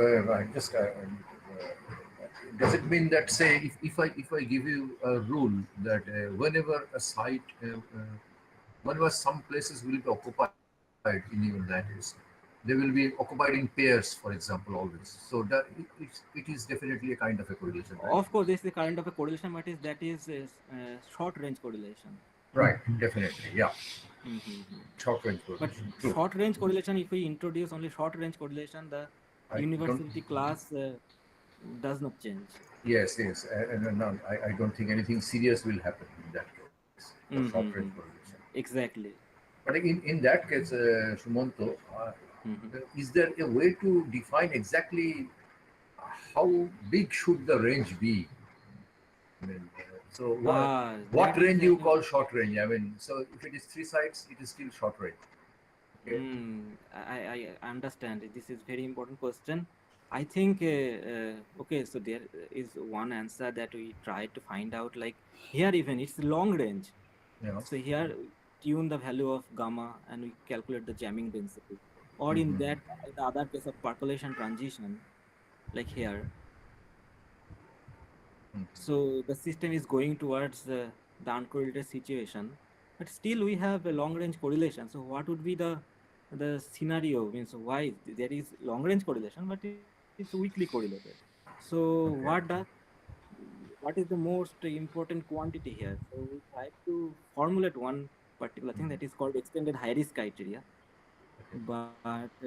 S4: does it mean that, say, if I give you a rule that whenever a site, whenever some places will be occupied in your lattice, they will be occupied in pairs, for example, always. So that it is definitely a kind of a correlation, right?
S3: Of course, this is the kind of a correlation, but that is short range correlation.
S4: Right, definitely, yeah.
S3: Mm-hmm.
S4: Short range
S3: But
S4: correlation. True.
S3: short range correlation, if we introduce only short range correlation, the
S4: I don't.
S3: universality class does not change.
S4: Yes, yes, and no, I don't think anything serious will happen in that case for short range
S3: Mm-hmm.
S4: correlation.
S3: Exactly.
S4: But in that case, Sumanto,
S3: Mm-hmm.
S4: is there a way to define exactly how big should the range be? I mean, so what
S3: That is
S4: range you call short range? I mean, so if it is three sites, it is still short range. Okay.
S3: I understand. This is very important question. I think okay, so there is one answer that we try to find out. Like here, even it's long range.
S4: Yeah.
S3: So here, tune the value of gamma and we calculate the jamming density. Or in
S4: Mhm.
S3: that, the other case of percolation transition, like here,
S4: Mhm.
S3: so the system is going towards the uncorrelated situation, but still we have a long range correlation. So what would be the scenario? Means why there is long range correlation, but it's weakly correlated. So
S4: Okay.
S3: what is the most important quantity here? So we try to formulate one particular thing that is called extended high risk criteria.
S4: Okay.
S3: But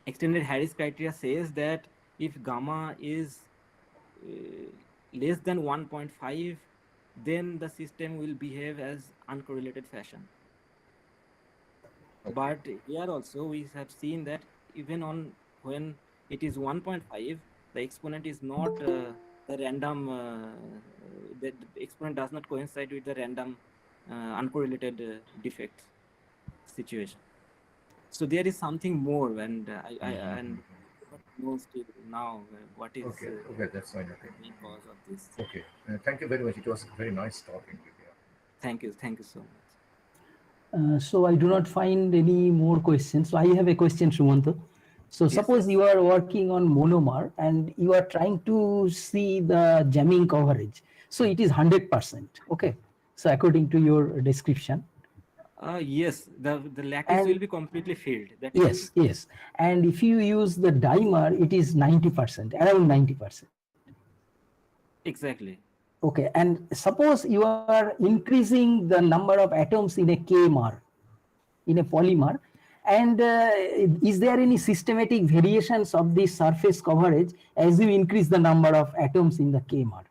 S3: extended high risk criteria says that if gamma is uh, less than 1.5, then the system will behave as uncorrelated fashion.
S4: Okay.
S3: But here also we have seen that even on when it is 1.5, the exponent is not the random, the exponent does not coincide with the random uncorrelated defect situation. So there is something more, and
S4: Mhm.
S3: I do not know still now what is
S4: Okay. Okay. That's fine. Okay.
S3: the main cause of this.
S4: Okay. Thank you very much. It was very nice talking with you.
S3: Thank you so much.
S2: So I do not find any more questions. So I have a question, Sumanta. So
S3: Yes,
S2: suppose
S3: yes.
S2: you are working on monomer and you are trying to see the jamming coverage. So it is 100%. Okay. So according to your description.
S3: Yes, the lattice will
S2: And
S3: be completely filled. That is
S2: yes, yes. And if you use the dimer, it is 90%, around 90%.
S3: exactly.
S2: Okay. And suppose you are increasing the number of atoms in a KMR, in a polymer, and is there any systematic variations of the surface coverage as you increase the number of atoms in the KMR?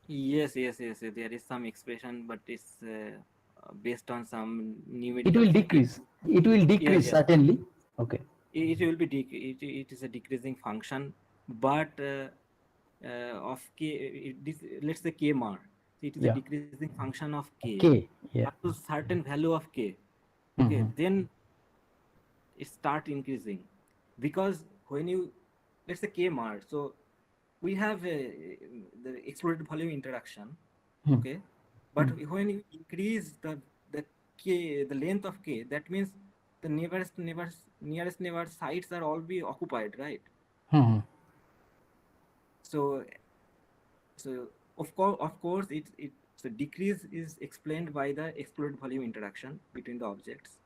S3: Yes. There is some expression, but it's based on some
S2: It
S3: numerical
S2: will
S3: physics.
S2: decrease. It will
S3: Yes,
S2: decrease
S3: yes.
S2: certainly. Okay.
S3: It will be it is a decreasing function, but of k, let's say k mar. So it is a
S2: Yeah.
S3: decreasing function of k
S2: K.
S3: up
S2: Yeah.
S3: to certain value of k. Okay,
S2: Mhm.
S3: then it start increasing, because when you, let's say k mar, so we have the explorated volume interaction, okay, but when you increase the k, the length of k, that means the nearest neighbor sites are all be occupied, right? So of course it so decrease is explained by the explorated volume interaction between the objects.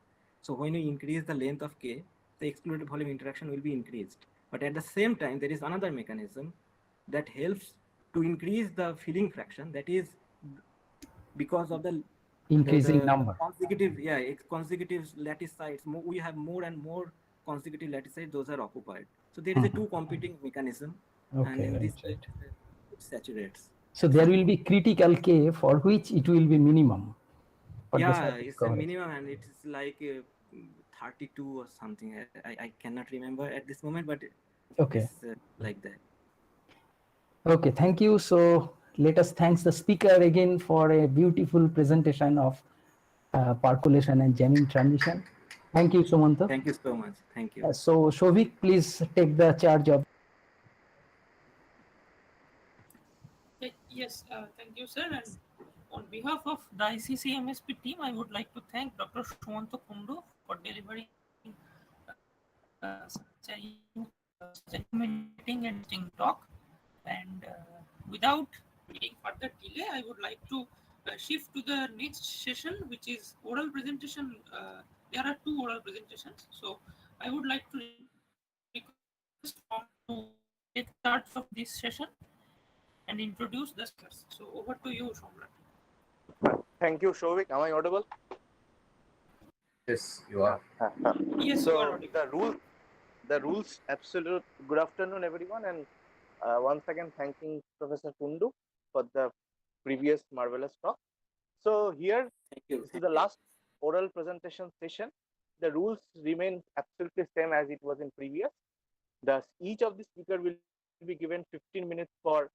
S3: So when you increase the length of k, the explorated volume interaction will be increased. But at the same time, there is another mechanism that helps to increase the filling fraction, that is because of the
S2: Increasing number.
S3: consecutive, consecutive lattice sites. We have more and more consecutive lattice sites, those are occupied. So there is a two competing mechanism, and
S2: Okay,
S3: in this
S2: right.
S3: it saturates.
S2: So there will be critical K for which it will be minimum. For the
S3: Yeah,
S2: surface
S3: it's a
S2: coverage.
S3: minimum, and it is like 32 or something. I cannot remember at this moment, but
S2: Okay.
S3: it's like that.
S2: Okay, thank you. So let us thank the speaker again for a beautiful presentation of percolation and jamming transition. Thank you, Sumanta.
S3: Thank you so much. Thank you.
S2: So Shovik, please take the charge of.
S1: Yes, thank you, sir. And on behalf of the ICCMSP team, I would like to thank Dr. Sumanta Kundu for delivering such an informative and interesting talk. And without any further delay, I would like to shift to the next session, which is oral presentation. There are two oral presentations, so I would like to request from to take charge of this session and introduce the speakers. So over to you, Somrat.
S5: Thank you, Shovik. Am I audible?
S4: Yes, you are.
S1: Yes, you are
S5: So
S1: audible.
S5: the rules. Absolute. Good afternoon, everyone, and once again thanking Professor Kundu for the previous marvelous talk. So here,
S3: Thank you.
S5: this is the last oral presentation session. The rules remain absolutely same as it was in previous. Thus, each of the speaker will be given 15 minutes for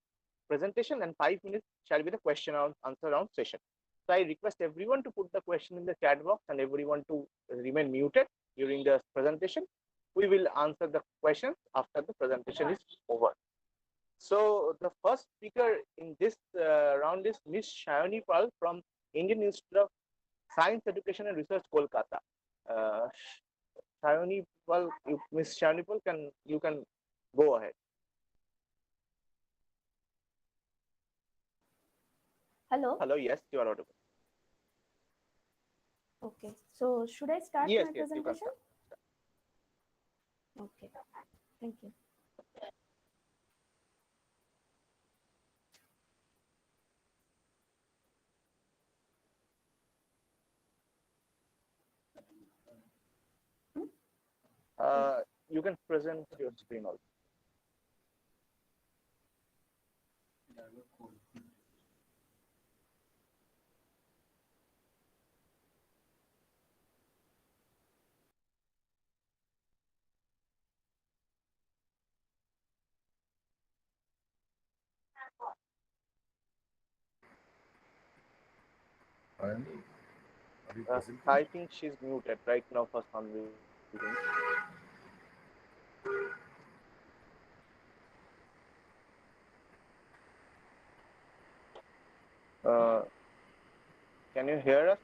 S5: presentation, and 5 minutes shall be the question and answer round session. So I request everyone to put the question in the chat box and everyone to remain muted during the presentation. We will answer the questions after the presentation is over. So the first speaker in this round is Ms. Sayani Pal from Indian Institute of Science Education and Research, Kolkata. Uh, Sayani Pal, Ms. Sayani Pal, you can go ahead.
S6: Hello.
S5: Hello, yes, you are audible.
S6: Okay. So should I start
S5: Yes,
S6: my
S5: yes, you can
S6: presentation?
S5: start.
S6: Okay. Thank you.
S5: You can present your screen also.
S4: Are you presenting?
S5: I think she's muted right now for some reason. Can you hear us?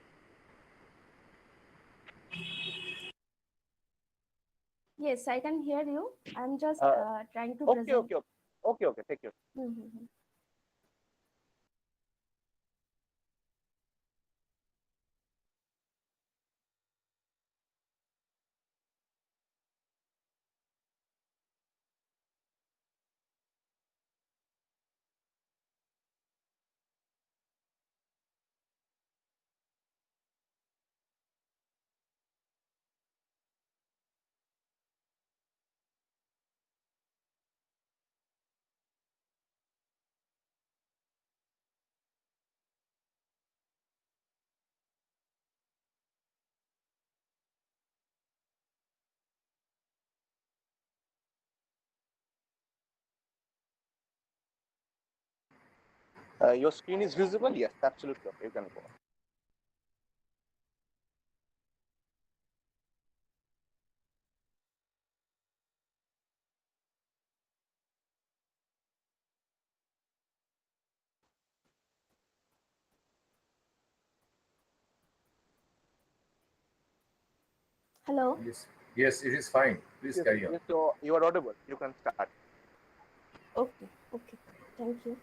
S6: Yes, I can hear you. I'm just trying to
S5: Okay,
S6: present.
S5: okay. Take your.
S6: Mhm.
S5: Your screen is visible? Yes, absolutely. Okay, you can go.
S6: Hello.
S4: Yes, yes, it is fine. Please
S5: Yes,
S4: carry on.
S5: yes. So you are audible. You can start.
S6: Okay. Okay. Thank you.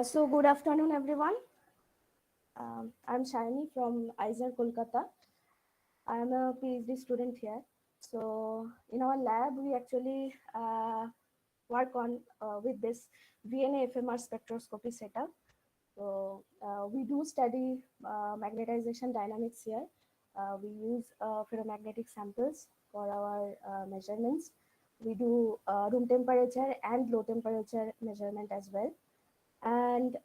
S6: So good afternoon, everyone. I'm Sayani from ISR Kolkata. I'm a PhD student here. So in our lab, we actually work on with this VNA FMR spectroscopy setup. So we do study magnetization dynamics here. We use ferromagnetic samples for our measurements. We do room temperature and low temperature measurement as well. And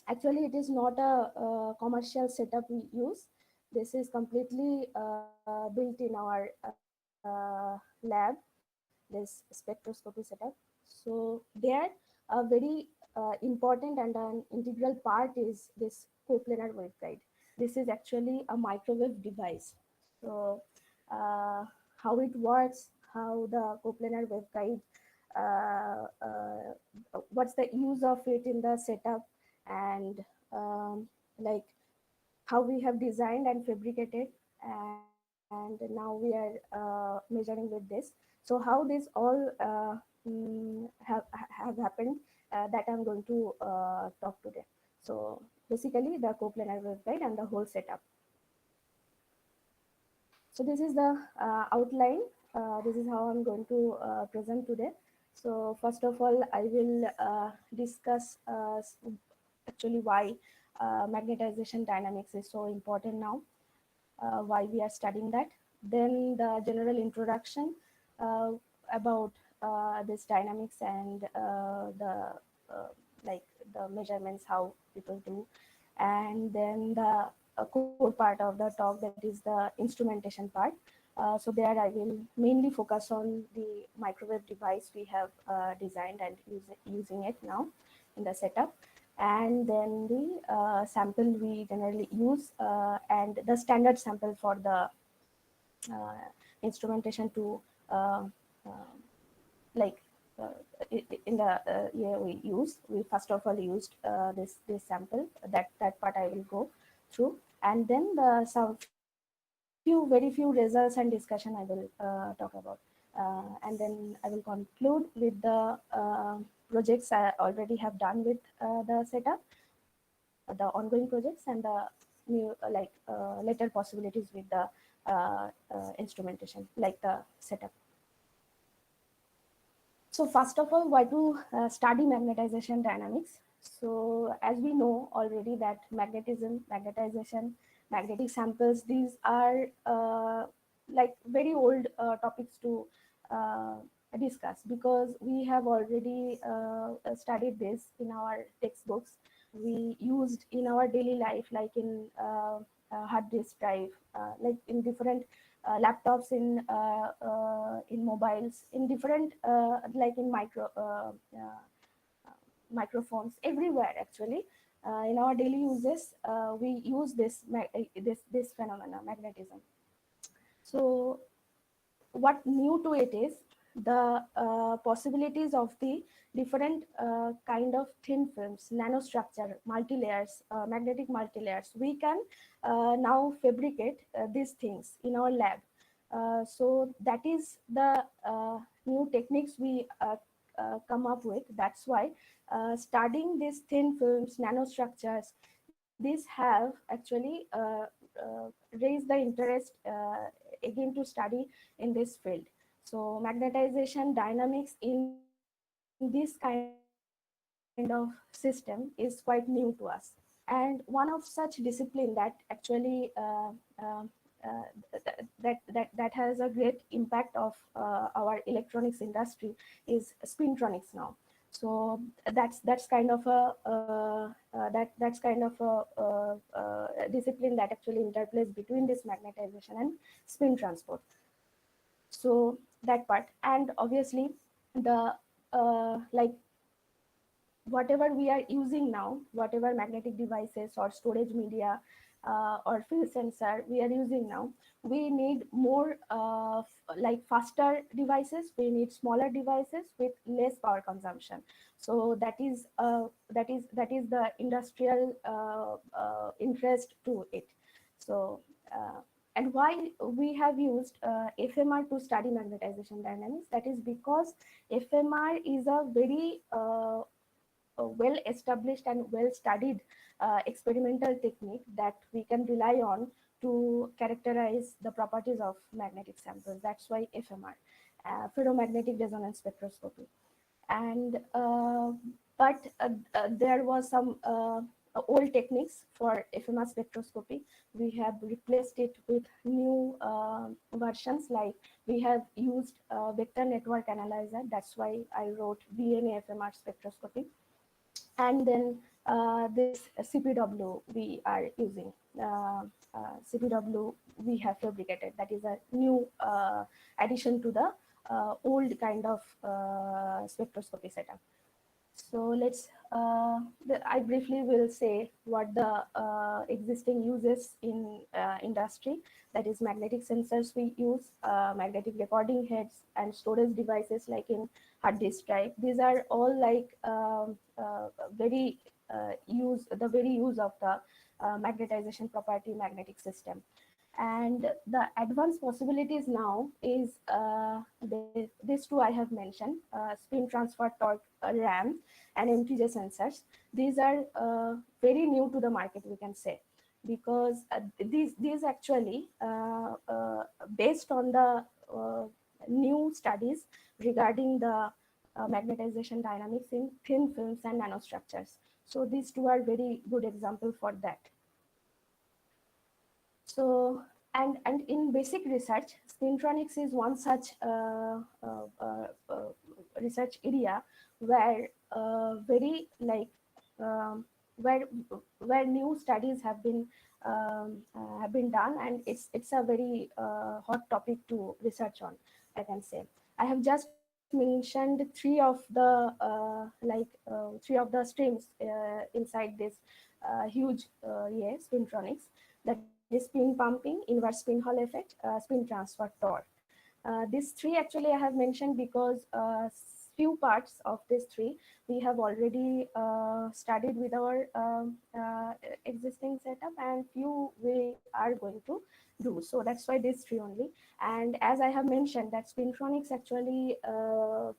S6: actually, it is not a, commercial setup we use. This is completely built in our lab, this spectroscopy setup. So there, a very important and an integral part is this coplanar waveguide. This is actually a microwave device. So how it works, how the coplanar waveguide, what's the use of it in the setup, and like how we have designed and fabricated, and now we are measuring with this. So how this all have happened, that I'm going to talk today. So basically the coplanar waveguide and the whole setup. So this is the outline. This is how I'm going to present today. So first of all, I will discuss actually why magnetization dynamics is so important now, why we are studying that. Then the general introduction uh, about this dynamics and the like the measurements, how people do. And then the core part of the talk, that is the instrumentation part. So there I will mainly focus on the microwave device we have designed and using it now in the setup, and then the sample we generally use, and the standard sample for the instrumentation to uh, uh, like uh, in the year we use. We first of all used this sample. That part I will go through, and then the some very few results and discussion I will talk about, and then I will conclude with the projects I already have done with the setup, the ongoing projects, and the new later possibilities with the instrumentation, like the setup. So first of all, why to study magnetization dynamics? So as we know already that magnetism, magnetization, magnetic samples, these are like very old topics to uh, discuss, because we have already studied this in our textbooks. We used in our daily life, like in hard disk drive, like in different laptops, in mobiles, in different like in microphones, everywhere actually. In our daily uses, we use this phenomena, magnetism. So what new to it is the possibilities of the different kind of thin films, nanostructure, multi-layers, magnetic multi-layers. We can now fabricate these things in our lab. So that is the new techniques we come up with. That's why studying these thin films, nanostructures, these have actually raised the interest again to study in this field. So magnetization dynamics in this kind of system is quite new to us. And one of such discipline that actually that has a great impact of our electronics industry is spintronics now. So that's kind of a that's kind of a discipline that actually interplays between this magnetization and spin transport. So that part, and obviously the like whatever we are using now, whatever magnetic devices or storage media or field sensor we are using now, we need more like faster devices, we need smaller devices with less power consumption. So that is the industrial interest to it. So and why we have used FMR to study magnetization dynamics, that is because FMR is a very well established and well studied experimental technique that we can rely on to characterize the properties of magnetic samples. That's why FMR, ferromagnetic resonance spectroscopy. And there was some old techniques for FMR spectroscopy. We have replaced it with new versions, like we have used vector network analyzer. That's why I wrote VNA FMR spectroscopy. And then this CPW we are using. CPW we have fabricated. That is a new addition to the old kind of spectroscopy setup. So I briefly will say what the existing uses in industry. That is magnetic sensors we use, magnetic recording heads, and storage devices like in hard disk drive. These are all like the very use of the magnetization property magnetic system. And the advanced possibilities now is these two I have mentioned, spin transfer torque RAM and MTJ sensors. These are very new to the market, we can say, because these actually based on the new studies regarding the magnetization dynamics in thin films and nanostructures. So these two are very good example for that. So, and in basic research, spintronics is one such research area where very like um, where where new studies have been done, and it's a very hot topic to research on, I can say. I have just mentioned three of the streams inside this huge spintronics. That is spin pumping, inverse spin Hall effect, spin transfer torque. These three actually I have mentioned because few parts of these three we have already studied with our existing setup, and few we are going to do. So that's why these three only. And as I have mentioned, that spintronics actually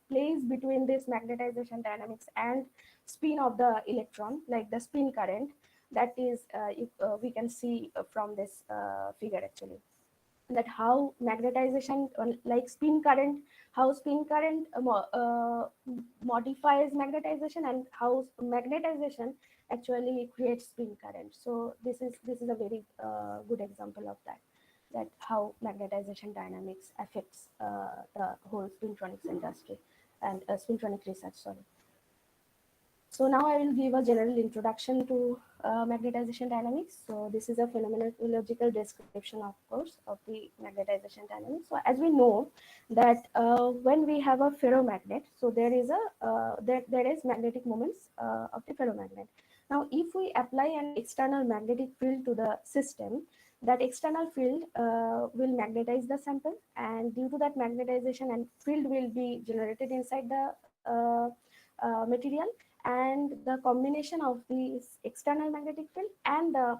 S6: plays between this magnetization dynamics and spin of the electron, like the spin current. That is we can see from this figure actually, that how magnetization like spin current, how spin current modifies magnetization, and how magnetization actually creates spin current. So this is a very good example of that how magnetization dynamics affects the whole spintronics industry and spintronic research, sorry. So now I will give a general introduction to magnetization dynamics. So this is a phenomenological description, of course, of the magnetization dynamics. So as we know that when we have a ferromagnet, so there is there is magnetic moments of the ferromagnet. Now, if we apply an external magnetic field to the system, that external field will magnetize the sample, and due to that magnetization and field will be generated inside the material, and the combination of this external magnetic field and the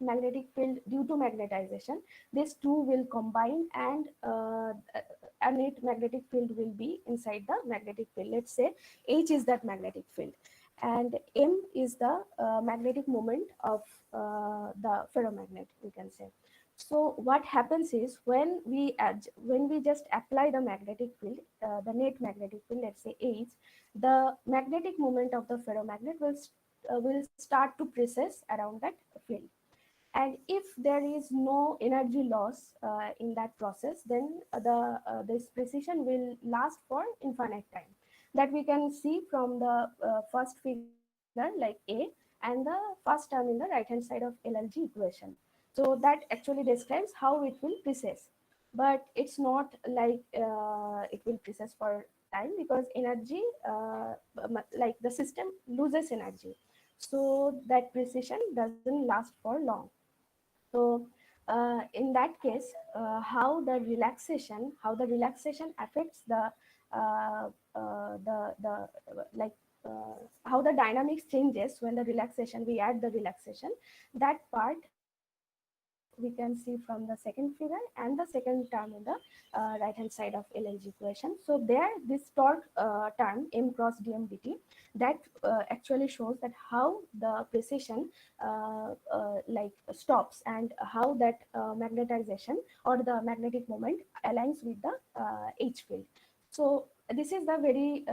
S6: magnetic field due to magnetization, these two will combine, and a net magnetic field will be inside the magnetic field. Let's say H is that magnetic field, and M is the magnetic moment of the ferromagnet, we can say. So what happens is when we just apply the magnetic field, the net magnetic field, let's say H, the magnetic moment of the ferromagnet will start to precess around that field. And if there is no energy loss in that process, then this precision will last for infinite time. That we can see from the first figure, like A, and the first term in the right hand side of LLG equation. So that actually describes how it will precess. But it's not like it will precess for time, because energy, like the system loses energy. So that precision doesn't last for long. So in that case, how the relaxation affects the like how the dynamics changes when the relaxation, we add the relaxation, that part we can see from the second figure and the second term in the right hand side of LNG equation. So there, this torque term m cross dmdt, that actually shows that how the precision like stops, and how that magnetization or the magnetic moment aligns with the H field. So this is the very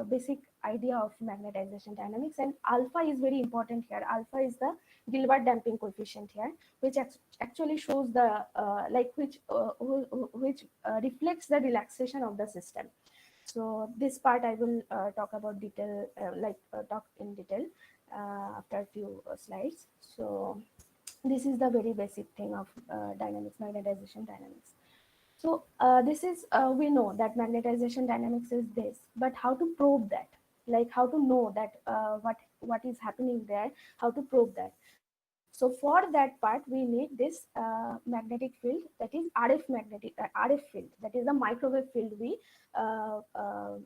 S6: basic idea of magnetization dynamics, and alpha is very important here. Alpha is the Gilbert damping coefficient here, which actually shows the which reflects the relaxation of the system. So this part I will talk about detail, talk in detail after a few slides. So this is the very basic thing of dynamics, magnetization dynamics. So this is we know that magnetization dynamics is this, but how to probe that? Like how to know that what is happening there? How to probe that? So for that part, we need this magnetic field, that is RF field, that is the microwave field we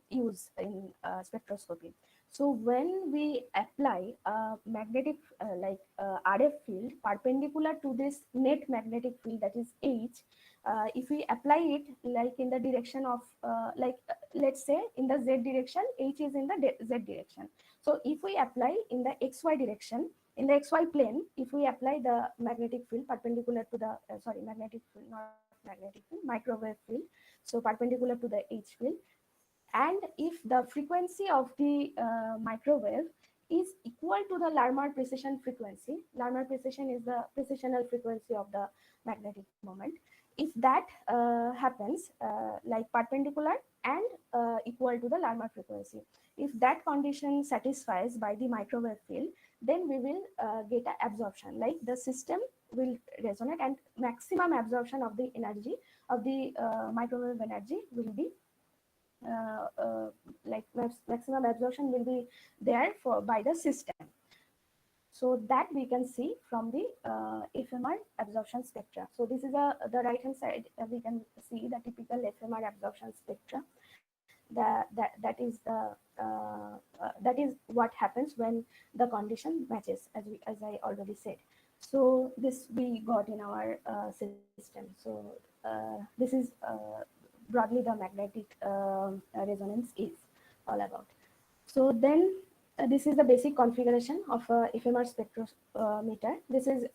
S6: use in spectroscopy. So when we apply a magnetic RF field perpendicular to this net magnetic field, that is H, if we apply it like in the direction of let's say in the Z direction, H is in the Z direction. So if we apply in the XY direction, in the XY plane, if we apply the magnetic field perpendicular to the magnetic field, not magnetic field, microwave field, so perpendicular to the H field, and if the frequency of the microwave is equal to the Larmor precession frequency, Larmor precession is the precessional frequency of the magnetic moment. If that happens like perpendicular and equal to the Larmor frequency, if that condition satisfies by the microwave field, then we will get an absorption, like the system will resonate and maximum absorption of the energy of the microwave energy will be maximum absorption will be there for by the system. So that we can see from the FMR absorption spectra. So this is the right hand side. We can see the typical FMR absorption spectra. That is what happens when the condition matches, as I already said. So this we got in our system. So this is broadly the magnetic resonance is all about. So then this is the basic configuration of a FMR spectrometer. This is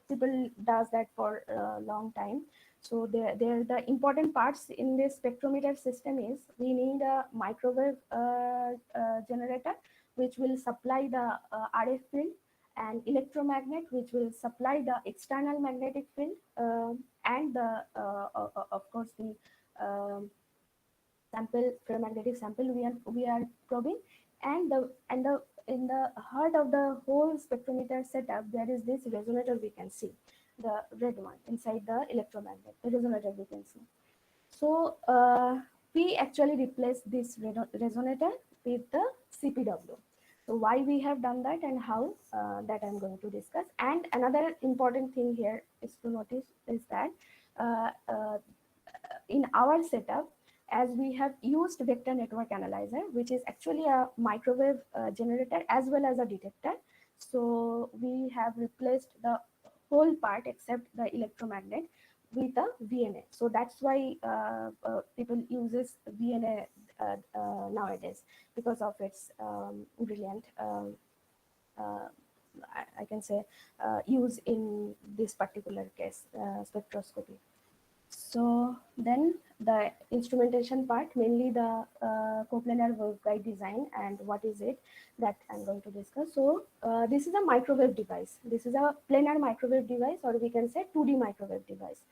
S6: people does that for a long time. So the important parts in this spectrometer system is we need a microwave generator, which will supply the RF field, and electromagnet, which will supply the external magnetic field, and the of course the sample, ferromagnetic sample we are probing, and the in the heart of the whole spectrometer setup, there is this resonator we can see, the red one inside the electromagnet, the resonator we can see. So we actually replace this resonator with the CPW. So why we have done that and how, that I'm going to discuss. And another important thing here is to notice is that uh, uh, in our setup, as we have used vector network analyzer, which is actually a microwave generator as well as a detector. So we have replaced the whole part except the electromagnet with a VNA. So that's why people uses VNA nowadays, because of its brilliant I can say use in this particular case, spectroscopy. So then the instrumentation part, mainly the coplanar waveguide design and what is it, that I'm going to discuss. So this is a microwave device. This is a planar microwave device, or we can say 2D microwave device.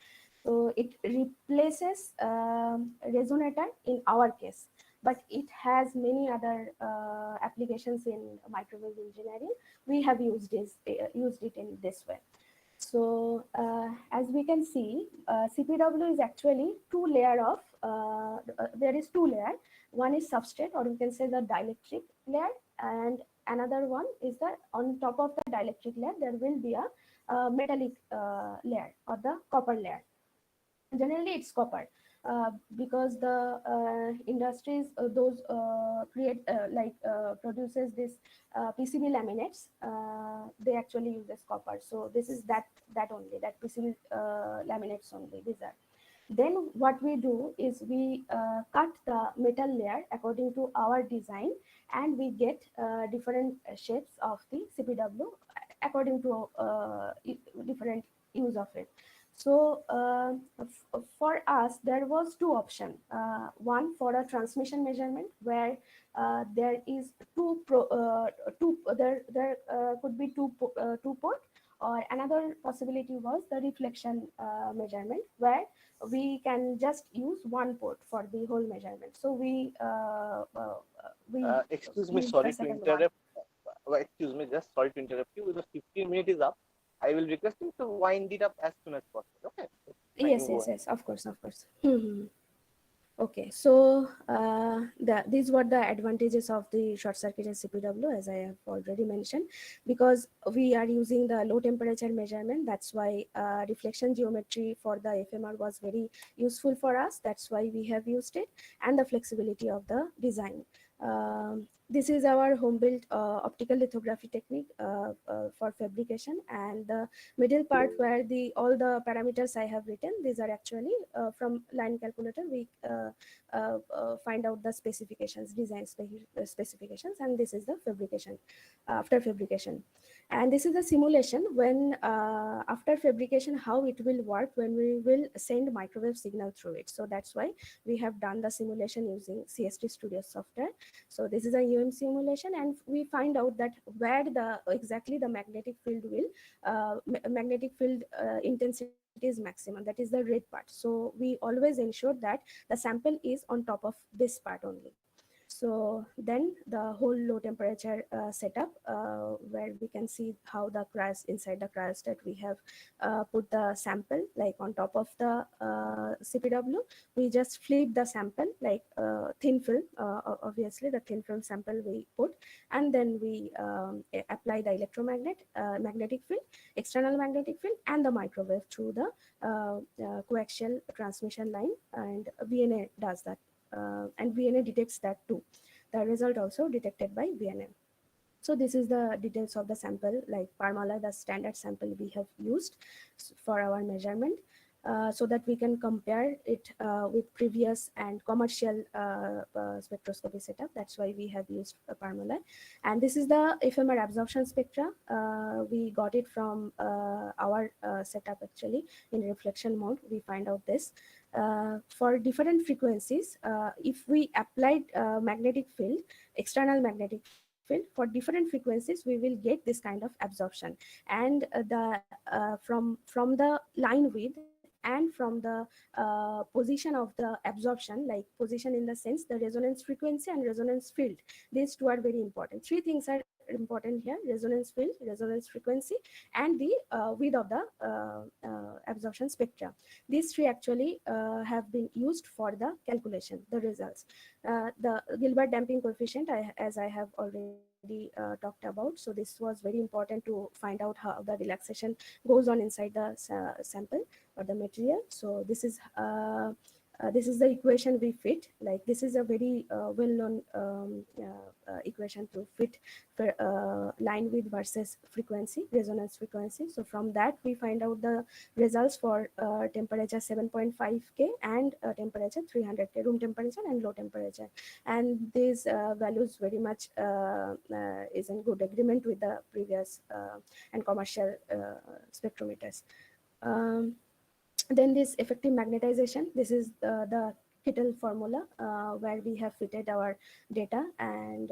S6: So it replaces resonator in our case, but it has many other applications in microwave engineering. We have used it in this way. So as we can see, CPW is actually there is two layer. One is substrate, or we can say the dielectric layer, and another one is the on top of the dielectric layer there will be a metallic layer or the copper layer. Generally it's copper, because the industries those create produces this PCB laminates, they actually uses copper. So this is that only, that PCB laminates only these are. Then what we do is we cut the metal layer according to our design, and we get different shapes of the CPW according to different use of it. So for us, there was two options. One for a transmission measurement, where there is there could be two port, or another possibility was the reflection measurement, where we can just use one port for the whole measurement. So we
S5: Excuse me,
S6: use the
S5: sorry to
S6: second one.
S5: interrupt. Excuse me, just sorry to interrupt you. The 15 minutes is up. I will request you to wind it up as soon as possible. Okay. Fine,
S6: Yes,
S5: go
S6: yes,
S5: ahead.
S6: yes. Of course, of course. Okay, so these were the advantages of the short-circuited CPW, as I have already mentioned. Because we are using the low temperature measurement, that's why reflection geometry for the FMR was very useful for us. That's why we have used it, and the flexibility of the design. This is our home-built optical lithography technique for fabrication, and the middle part where all the parameters I have written, these are actually from line calculator. We find out the specifications, specifications, and this is the fabrication, after fabrication. And this is a simulation when after fabrication, how it will work when we will send microwave signal through it. So that's why we have done the simulation using CST Studio software. So this is a simulation, and we find out that where exactly the magnetic field will magnetic field intensity is maximum, that is the red part. So we always ensure that the sample is on top of this part only. So then the whole low temperature setup, where we can see how the inside the cryostat we have put the sample like on top of the CPW. We just flip the sample like thin film, obviously the thin film sample we put, and then we apply the magnetic field, external magnetic field, and the microwave through the coaxial transmission line, and VNA does that, and VNA detects that too. The result also detected by VNA. So this is the details of the sample, like Parmala, the standard sample we have used for our measurement, so that we can compare it with previous and commercial spectroscopy setup. That's why we have used Parmala. And this is the ephemeral absorption spectra. We got it from our setup actually in reflection mode. We find out this. For different frequencies, if we applied magnetic field, external magnetic field for different frequencies, we will get this kind of absorption. And from the line width and from the position of the absorption, like position in the sense the resonance frequency and resonance field, these two are very important. Three things are important here: resonance field, resonance frequency, and the width of the absorption spectra. These three actually have been used for the calculation, the results. The Gilbert damping coefficient, as I have already talked about. So this was very important to find out how the relaxation goes on inside the sample or the material. So this is the equation we fit. Like this is a very well-known equation to fit for line width versus frequency, resonance frequency. So from that we find out the results for temperature 7.5 K and temperature 300 K, room temperature and low temperature. And these values very much is in good agreement with the previous and commercial spectrometers. Then this effective magnetization, this is the Kittel formula, where we have fitted our data, and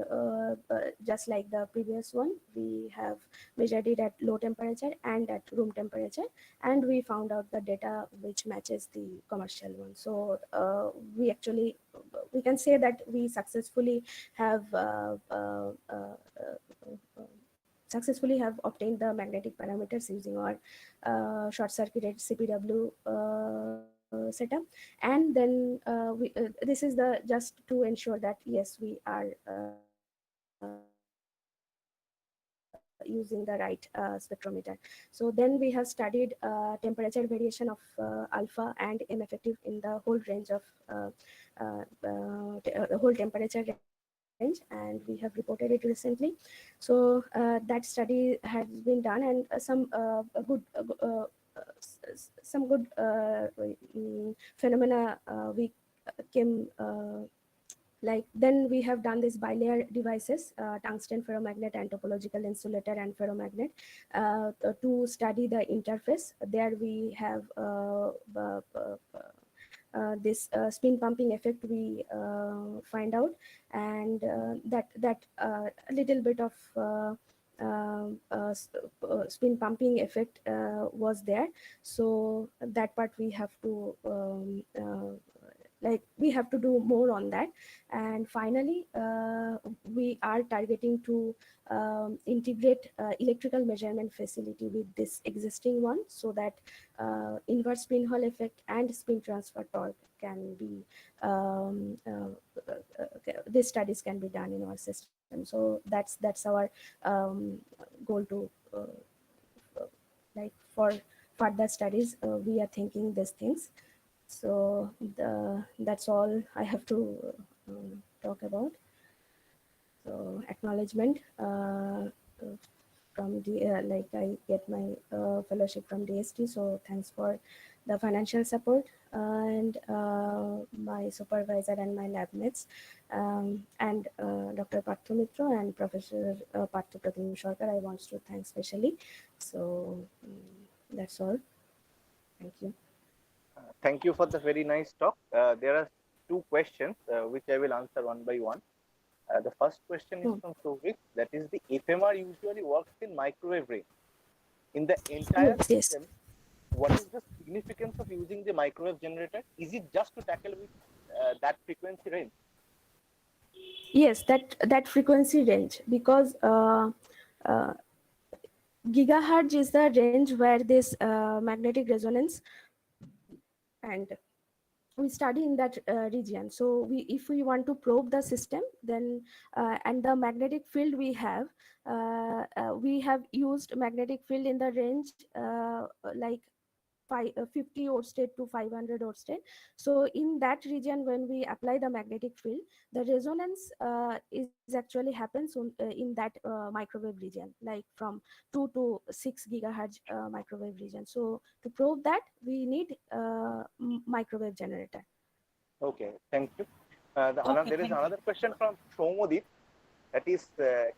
S6: just like the previous one, we have measured it at low temperature and at room temperature, and we found out the data which matches the commercial one. So we can say that we successfully have obtained the magnetic parameters using our short-circuited CPW setup. And then this is the just to ensure that yes, we are using the correct parameters. using the right spectrometer. So then we have studied temperature variation of alpha and M effective in the whole range of the whole temperature range, and we have reported it recently. So that study has been done, and some good phenomena we came like. Then we have done this bilayer devices, tungsten ferromagnet and topological insulator and ferromagnet, to study the interface. There we have this spin pumping effect we find out, and that a little bit of spin pumping effect was there. So that part we have to we have to do more on that. And finally, we are targeting to integrate electrical measurement facility with this existing one, so that inverse spin Hall effect and spin transfer torque can be these studies can be done in our system. So that's our goal to for further studies. We are thinking these things. So that's all I have to talk about. So acknowledgement from the I get my fellowship from DST. So thanks for the financial support, and my supervisor and my lab mates, and Dr. Parthu Mitra and Professor Parthu Pratim Sarkar. I want to thank specially. So that's all. Thank you.
S5: Thank you for the very nice talk. There are two questions which I will answer one by one. The first question is from Sovik. That is, the FMR usually works in microwave range. In the entire system, what is the significance of using the microwave generator? Is it just to tackle with that frequency range?
S6: Yes, that frequency range, because gigahertz is the range where this magnetic resonance, and we study in that region. So if we want to probe the system, then and the magnetic field we have used magnetic field in the range like 50 Oersted to 500 Oersted. So in that region, when we apply the magnetic field, the resonance is actually happens in that microwave region, like from 2 to 6 gigahertz microwave region. So to probe that, we need microwave generator.
S5: Okay, thank you. There is another question from Shomodip. That is,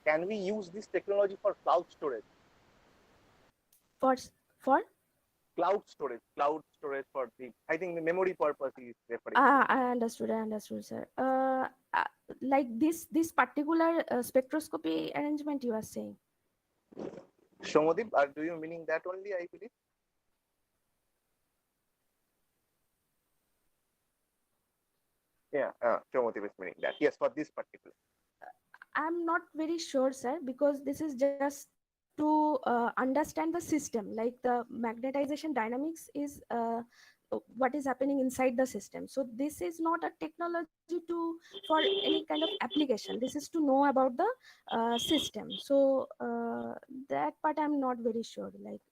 S5: can we use this technology for cloud storage?
S6: For
S5: cloud storage for the, I think the memory purpose is referring.
S6: I understood, sir. Like this particular spectroscopy arrangement you are saying.
S5: Shomodip, do you meaning that only, I believe? Yeah, Shomodip is meaning that. Yes, for this particular.
S6: I'm not very sure, sir, because this is just to understand the system, like the magnetization dynamics is what is happening inside the system. So this is not a technology for any kind of application. This is to know about the system. So that part I'm not very sure. Like.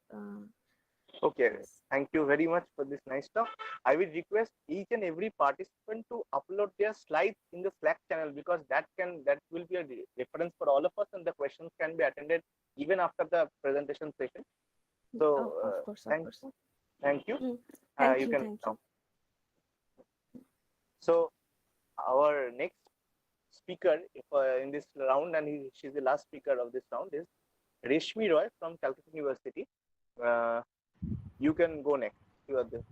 S5: Okay, thank you very much for this nice talk. I will request each and every participant to upload their slides in the Slack channel, because that will be a reference for all of us, and the questions can be attended even after the presentation session. So
S6: of course.
S5: Thank you.
S6: Thank
S5: you
S6: you.
S5: can
S6: Thank
S5: now.
S6: You.
S5: So our next speaker in this round, and she's the last speaker of this round, is Reshmi Roy from Calcutta University. You can go next. You are there.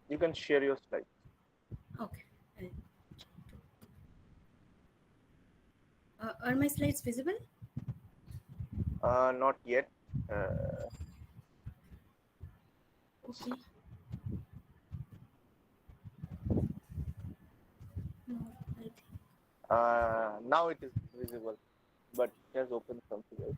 S5: You can share your slides.
S7: Okay. Are my slides visible?
S5: Not yet.
S7: Okay. No, I think.
S5: Now it is visible, but it has opened something else.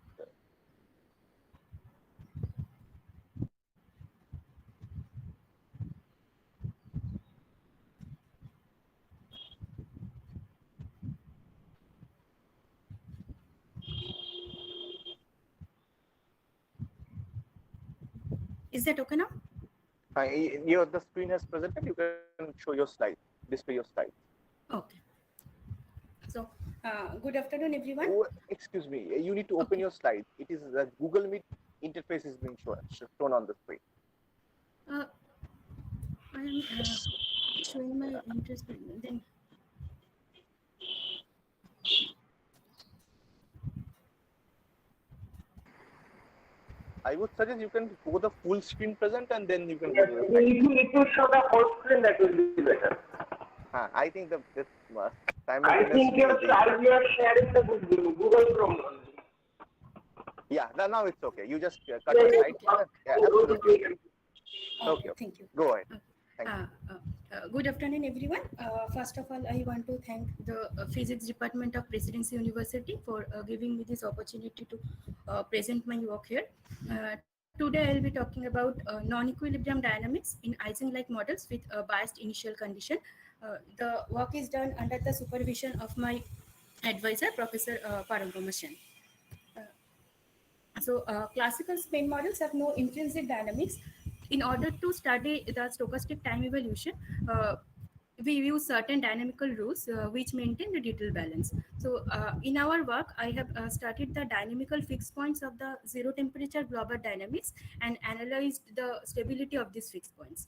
S7: Is that okay now?
S5: The screen has presented. You can show your slides, display your slides.
S7: Okay. So, good afternoon, everyone.
S5: Oh, excuse me. You need to open
S7: Okay.
S5: your slides. It is the Google Meet interface is being shown on the screen.
S7: Uh, I am showing my interest. Then,
S5: I would suggest you can go the full screen present and then you can go to the slides.
S8: If you need to show the whole screen, that will be better.
S5: I think this
S8: I think your slide you are sharing the Google Chrome only.
S5: Yeah, now it's okay. You just cut
S8: Yeah,
S5: the
S8: yeah,
S5: slide. Yeah,
S8: go to
S5: absolutely.
S8: screen.
S5: Okay.
S7: thank you.
S5: Go ahead. Thank you.
S7: Good afternoon, everyone. First of all, I want to thank the Physics Department of Presidency University for giving me this opportunity to present my work here. Today, I'll be talking about non-equilibrium dynamics in Ising-like models with a biased initial condition. The work is done under the supervision of my advisor, Professor Parangomashan. Classical spin models have no intrinsic dynamics. In order to study the stochastic time evolution, we use certain dynamical rules which maintain the detailed balance. So in our work, I have studied the dynamical fixed points of the zero temperature global dynamics and analyzed the stability of these fixed points.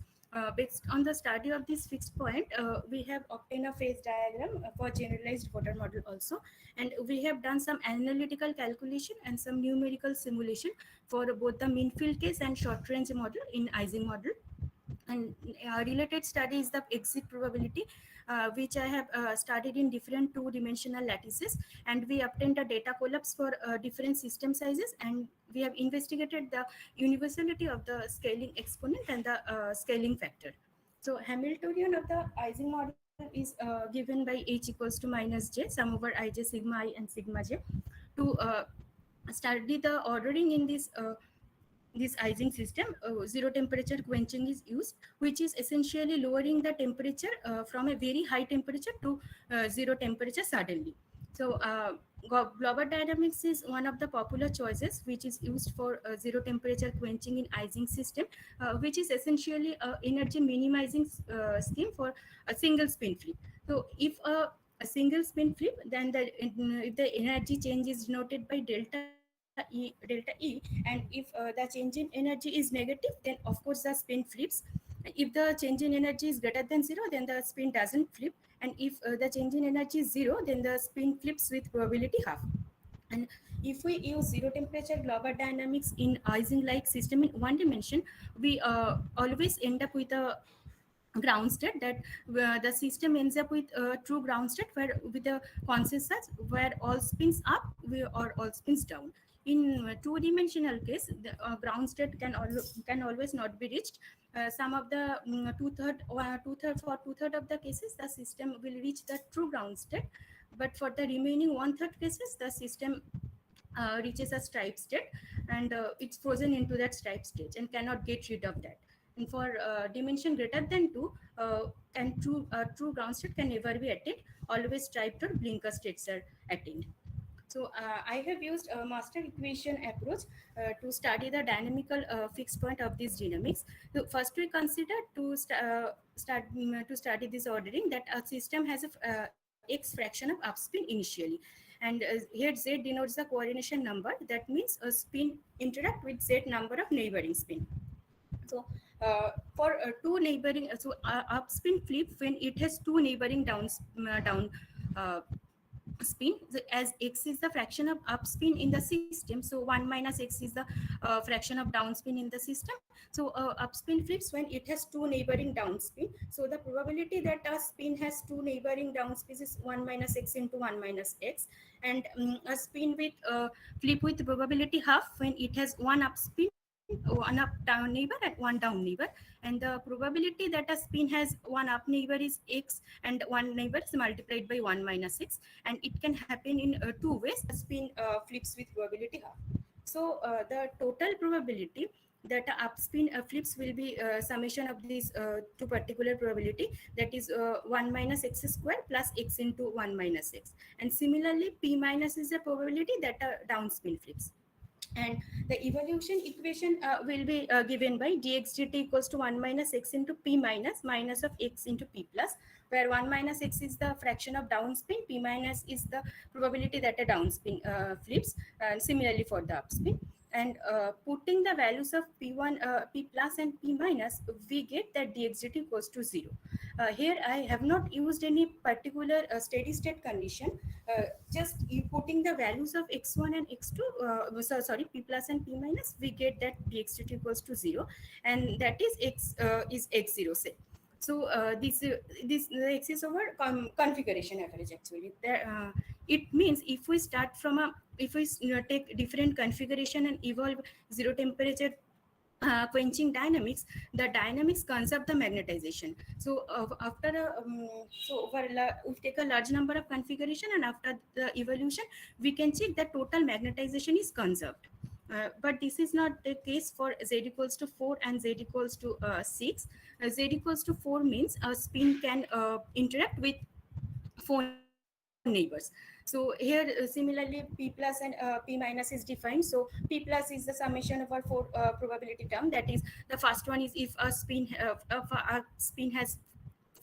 S7: Based on the study of this fixed point, we have obtained a phase diagram for generalized voter model also, and we have done some analytical calculation and some numerical simulation for both the mean field case and short range model in Ising model. And related study is the exit probability, which I have studied in different two-dimensional lattices, and we obtained a data collapse for different system sizes, and we have investigated the universality of the scaling exponent and the scaling factor. So Hamiltonian of the Ising model is given by h equals to minus j sum over ij sigma I and sigma j. To study the ordering in this Ising system, zero temperature quenching is used, which is essentially lowering the temperature from a very high temperature to zero temperature suddenly. So global dynamics is one of the popular choices which is used for zero temperature quenching in Ising system, which is essentially a energy minimizing scheme for a single spin flip. So if a single spin flip, then if the energy change is denoted by delta E, and if the change in energy is negative, then of course the spin flips. If the change in energy is greater than zero, then the spin doesn't flip, and if the change in energy is zero, then the spin flips with probability half. And if we use zero temperature global dynamics in Ising-like system in one dimension, we always end up with a ground state that the system ends up with a true ground state where with a consensus where all spins up or all spins down. In two-dimensional case, the ground state can always not be reached. Some of the two-third of the cases, the system will reach the true ground state, but for the remaining one-third cases, the system reaches a stripe state, and it's frozen into that stripe stage and cannot get rid of that. And for dimension greater than 2, and true ground state can never be attained. Always striped or blinker states are attained. So I have used a master equation approach to study the dynamical fixed point of these dynamics. So first we consider to to study this ordering that a system has a x fraction of upspin initially, and here z denotes the coordination number. That means a spin interact with z number of neighboring spin. So for two neighboring, upspin flip when it has two neighboring down spin, as x is the fraction of upspin in the system, so 1 minus x is the fraction of downspin in the system. So upspin flips when it has two neighboring downspin. So the probability that a spin has two neighboring downspins is 1 minus x into 1 minus x, and a spin with flip with probability half when it has one upspin, one up down neighbor and one down neighbor, and the probability that a spin has one up neighbor is x and one neighbor is multiplied by 1 minus x, and it can happen in two ways. A spin flips with probability half. So the total probability that upspin flips will be summation of these two particular probability, that is 1 minus x square plus x into 1 minus x, and similarly p minus is the probability that downspin flips. And the evolution equation will be given by dx dt equals to 1 minus x into p minus minus of x into p plus, where 1 minus x is the fraction of downspin, p minus is the probability that a downspin flips, and similarly for the upspin. And putting the values of p1, p plus and p minus, we get that dx dt equals to 0. Here I have not used any particular steady state condition, just putting the values of x1 and x2, sorry, p plus and p minus, we get that dx dt equals to 0, and that is x0, say. So this the x is over configuration average actually. It means if we start from a, if we take different configuration and evolve zero temperature quenching dynamics, the dynamics conserve the magnetization. So after we take a large number of configuration, and after the evolution we can check that total magnetization is conserved. But this is not the case for z equals to 4 and z equals to 6. Z equals to 4 means a spin can interact with 4 neighbors. So here similarly p plus and p minus is defined. So p plus is the summation of our 4 probability term, that is, the first one is if a spin has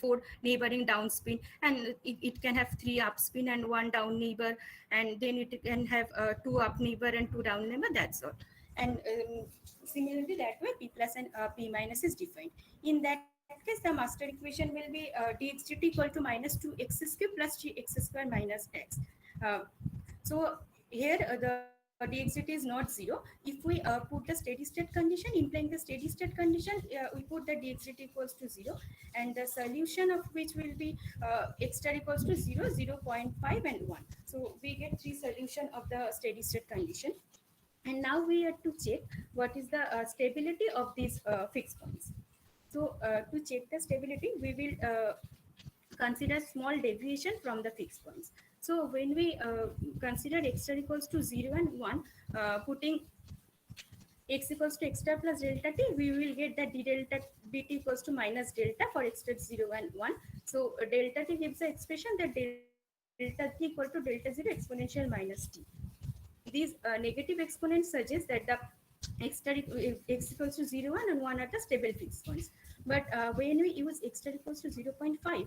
S7: 4 neighboring down spin, and it can have 3 up spin and 1 down neighbor, and then it can have 2 up neighbor and 2 down neighbor, that's all. And similarly that way p plus and p minus is defined. In that case the master equation will be dx dt equal to minus 2x cube plus gx square minus x. uh, so here the dx dt is not 0. If we put the steady state condition, implying the steady state condition, we put the dx dt equals to 0, and the solution of which will be x star equals to 0, 0.5 and 1. So we get 3 solution of the steady state condition. And now we have to check what is the stability of these fixed points. So to check the stability, we will consider small deviation from the fixed points. So when we consider x star equals to 0 and 1, putting x equals to x star plus delta t, we will get that d delta dt equals to minus delta for x star 0 and 1. So delta t gives the expression that delta t equal to delta 0 exponential minus t. These negative exponents suggest that the x equals to 0 1 and 1 are the stable fixed points. But when we use x star equals to 0.5,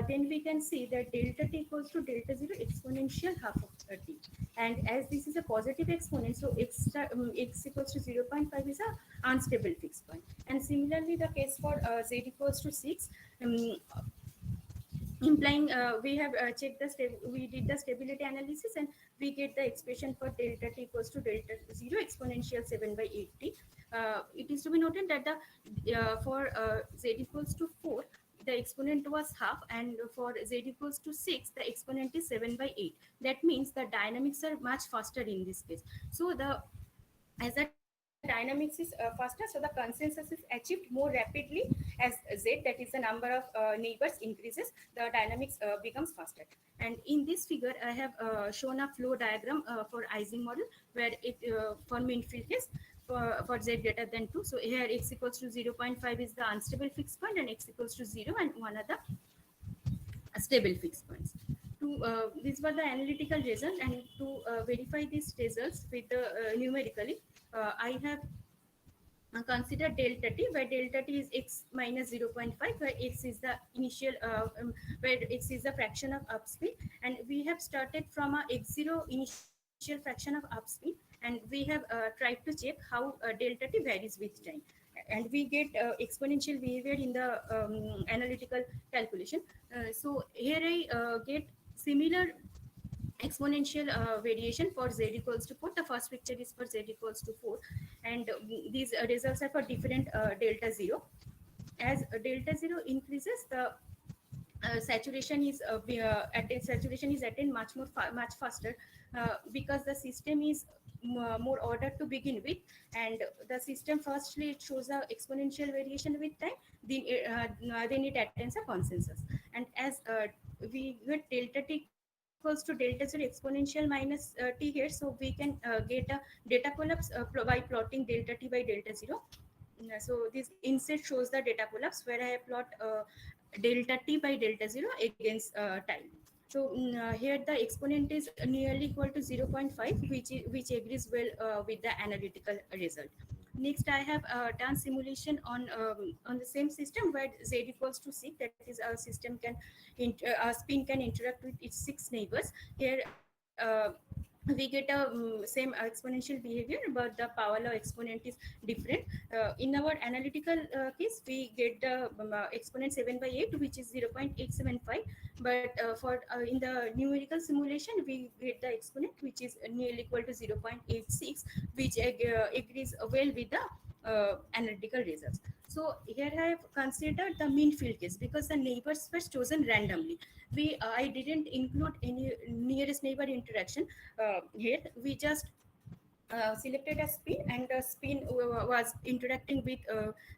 S7: then we can see that delta t equals to delta 0 exponential half of t. And as this is a positive exponent, so x equals to 0.5 is a unstable fixed point. And similarly the case for z equals to 6, implying we have checked the we did the stability analysis, and we get the expression for delta t equals to delta 0 exponential 7 by 8t. It is to be noted that the for z equals to 4 the exponent was half, and for z equals to 6 the exponent is 7 by 8. That means the dynamics are much faster in this case. So the as the dynamics is faster, so the consensus is achieved more rapidly as z, that is the number of neighbors increases, the dynamics becomes faster. And in this figure I have shown a flow diagram for Ising model, where it for mean field case for z greater than 2. So here x equals to 0.5 is the unstable fixed point, and x equals to 0 and 1 are the stable fixed points. These were the analytical results, and to verify these results with the numerically, I have consider delta t, where delta t is x minus 0.5, where x is the initial where x is the fraction of upspin, and we have started from a x0 initial fraction of upspin, and we have tried to check how delta t varies with time, and we get exponential behavior in the analytical calculation. So here I get similar exponential variation for z equals to 4. The first picture is for z equals to 4, and these results are for different delta 0. As delta 0 increases, the saturation is attained much faster, because the system is more ordered to begin with, and the system firstly it shows a exponential variation with time, then it attains a consensus. And as we get delta t equals to delta 0 exponential minus t here, so we can get a data collapse by plotting delta t by delta 0. So this instead shows the data collapse, where I have plot delta t by delta 0 against time. So here the exponent is nearly equal to 0.5, which agrees well with the analytical result. Next, I have done simulation on the same system where z equals to 6. That is, our system can a spin can interact with its 6 neighbors. Here, we get a same exponential behavior, but the power law exponent is different. In our analytical case, we get the exponent 7 by 8, which is 0.875. But for in the numerical simulation, we get the exponent which is nearly equal to 0.86, which agrees well with the analytical results. So here I have considered the mean field case because the neighbors were chosen randomly. I didn't include any nearest neighbor interaction here. We just selected a spin, and the spin was interacting with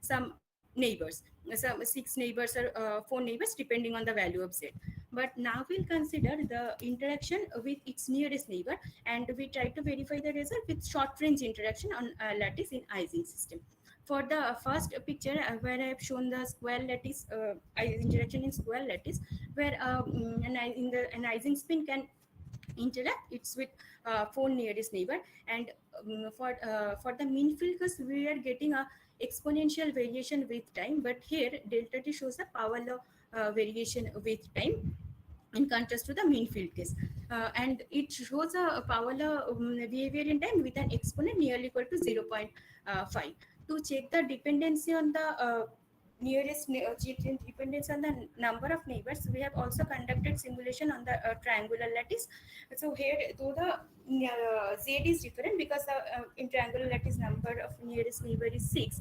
S7: some neighbors, some 6 neighbors or 4 neighbors, depending on the value of z. But now we'll consider the interaction with its nearest neighbor, and we try to verify the result with short range interaction on lattice in Ising system. For the first picture, where I have shown the square lattice interaction in square lattice, where an Ising spin can interact it's with 4 nearest neighbor. And for the mean field, because we are getting a exponential variation with time, but here delta t shows a power law variation with time in contrast to the mean field case. And it shows a power law behavior in time with an exponent nearly equal to 0.5. To check the dependency on the dependence on the number of neighbors, we have also conducted simulation on the triangular lattice. So here, though the z is different because the in triangular lattice number of nearest neighbor is 6,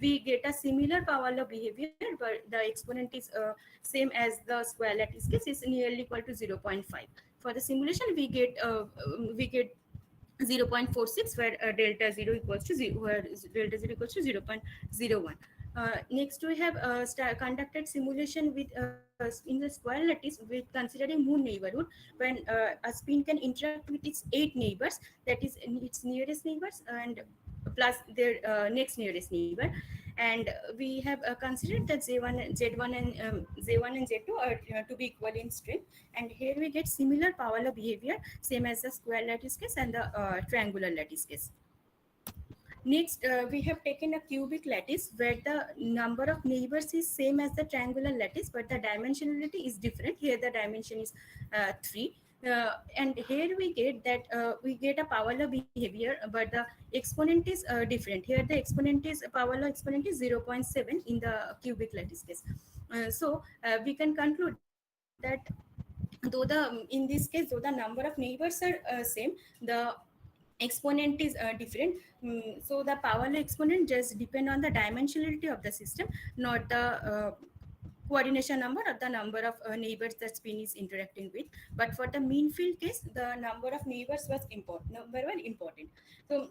S7: we get a similar power law behavior, but the exponent is same as the square lattice case, is nearly equal to 0.5. For the simulation, we get 0.46, where delta 0 equals to 0, where delta 0 equals to 0.01. Next, we have conducted simulation with in the square lattice with considering moon neighborhood, when a spin can interact with its 8 neighbors, that is its nearest neighbors, and plus their next nearest neighbor. And we have considered that z1 and z1 and z2 are to be equal in strength. And here we get similar power law behavior, same as the square lattice case and the triangular lattice case. Next, we have taken a cubic lattice where the number of neighbors is same as the triangular lattice, but the dimensionality is different. Here the dimension is 3. And here we get that we get a power law behavior, but the exponent is different. Here the exponent is power law exponent is 0.7 in the cubic lattice case. So we can conclude that in this case, though the number of neighbors are same, the exponent is different. So the power law exponent just depend on the dimensionality of the system, not the coordination number or the number of neighbors that spin is interacting with. But for the mean field case, the number of neighbors was important. So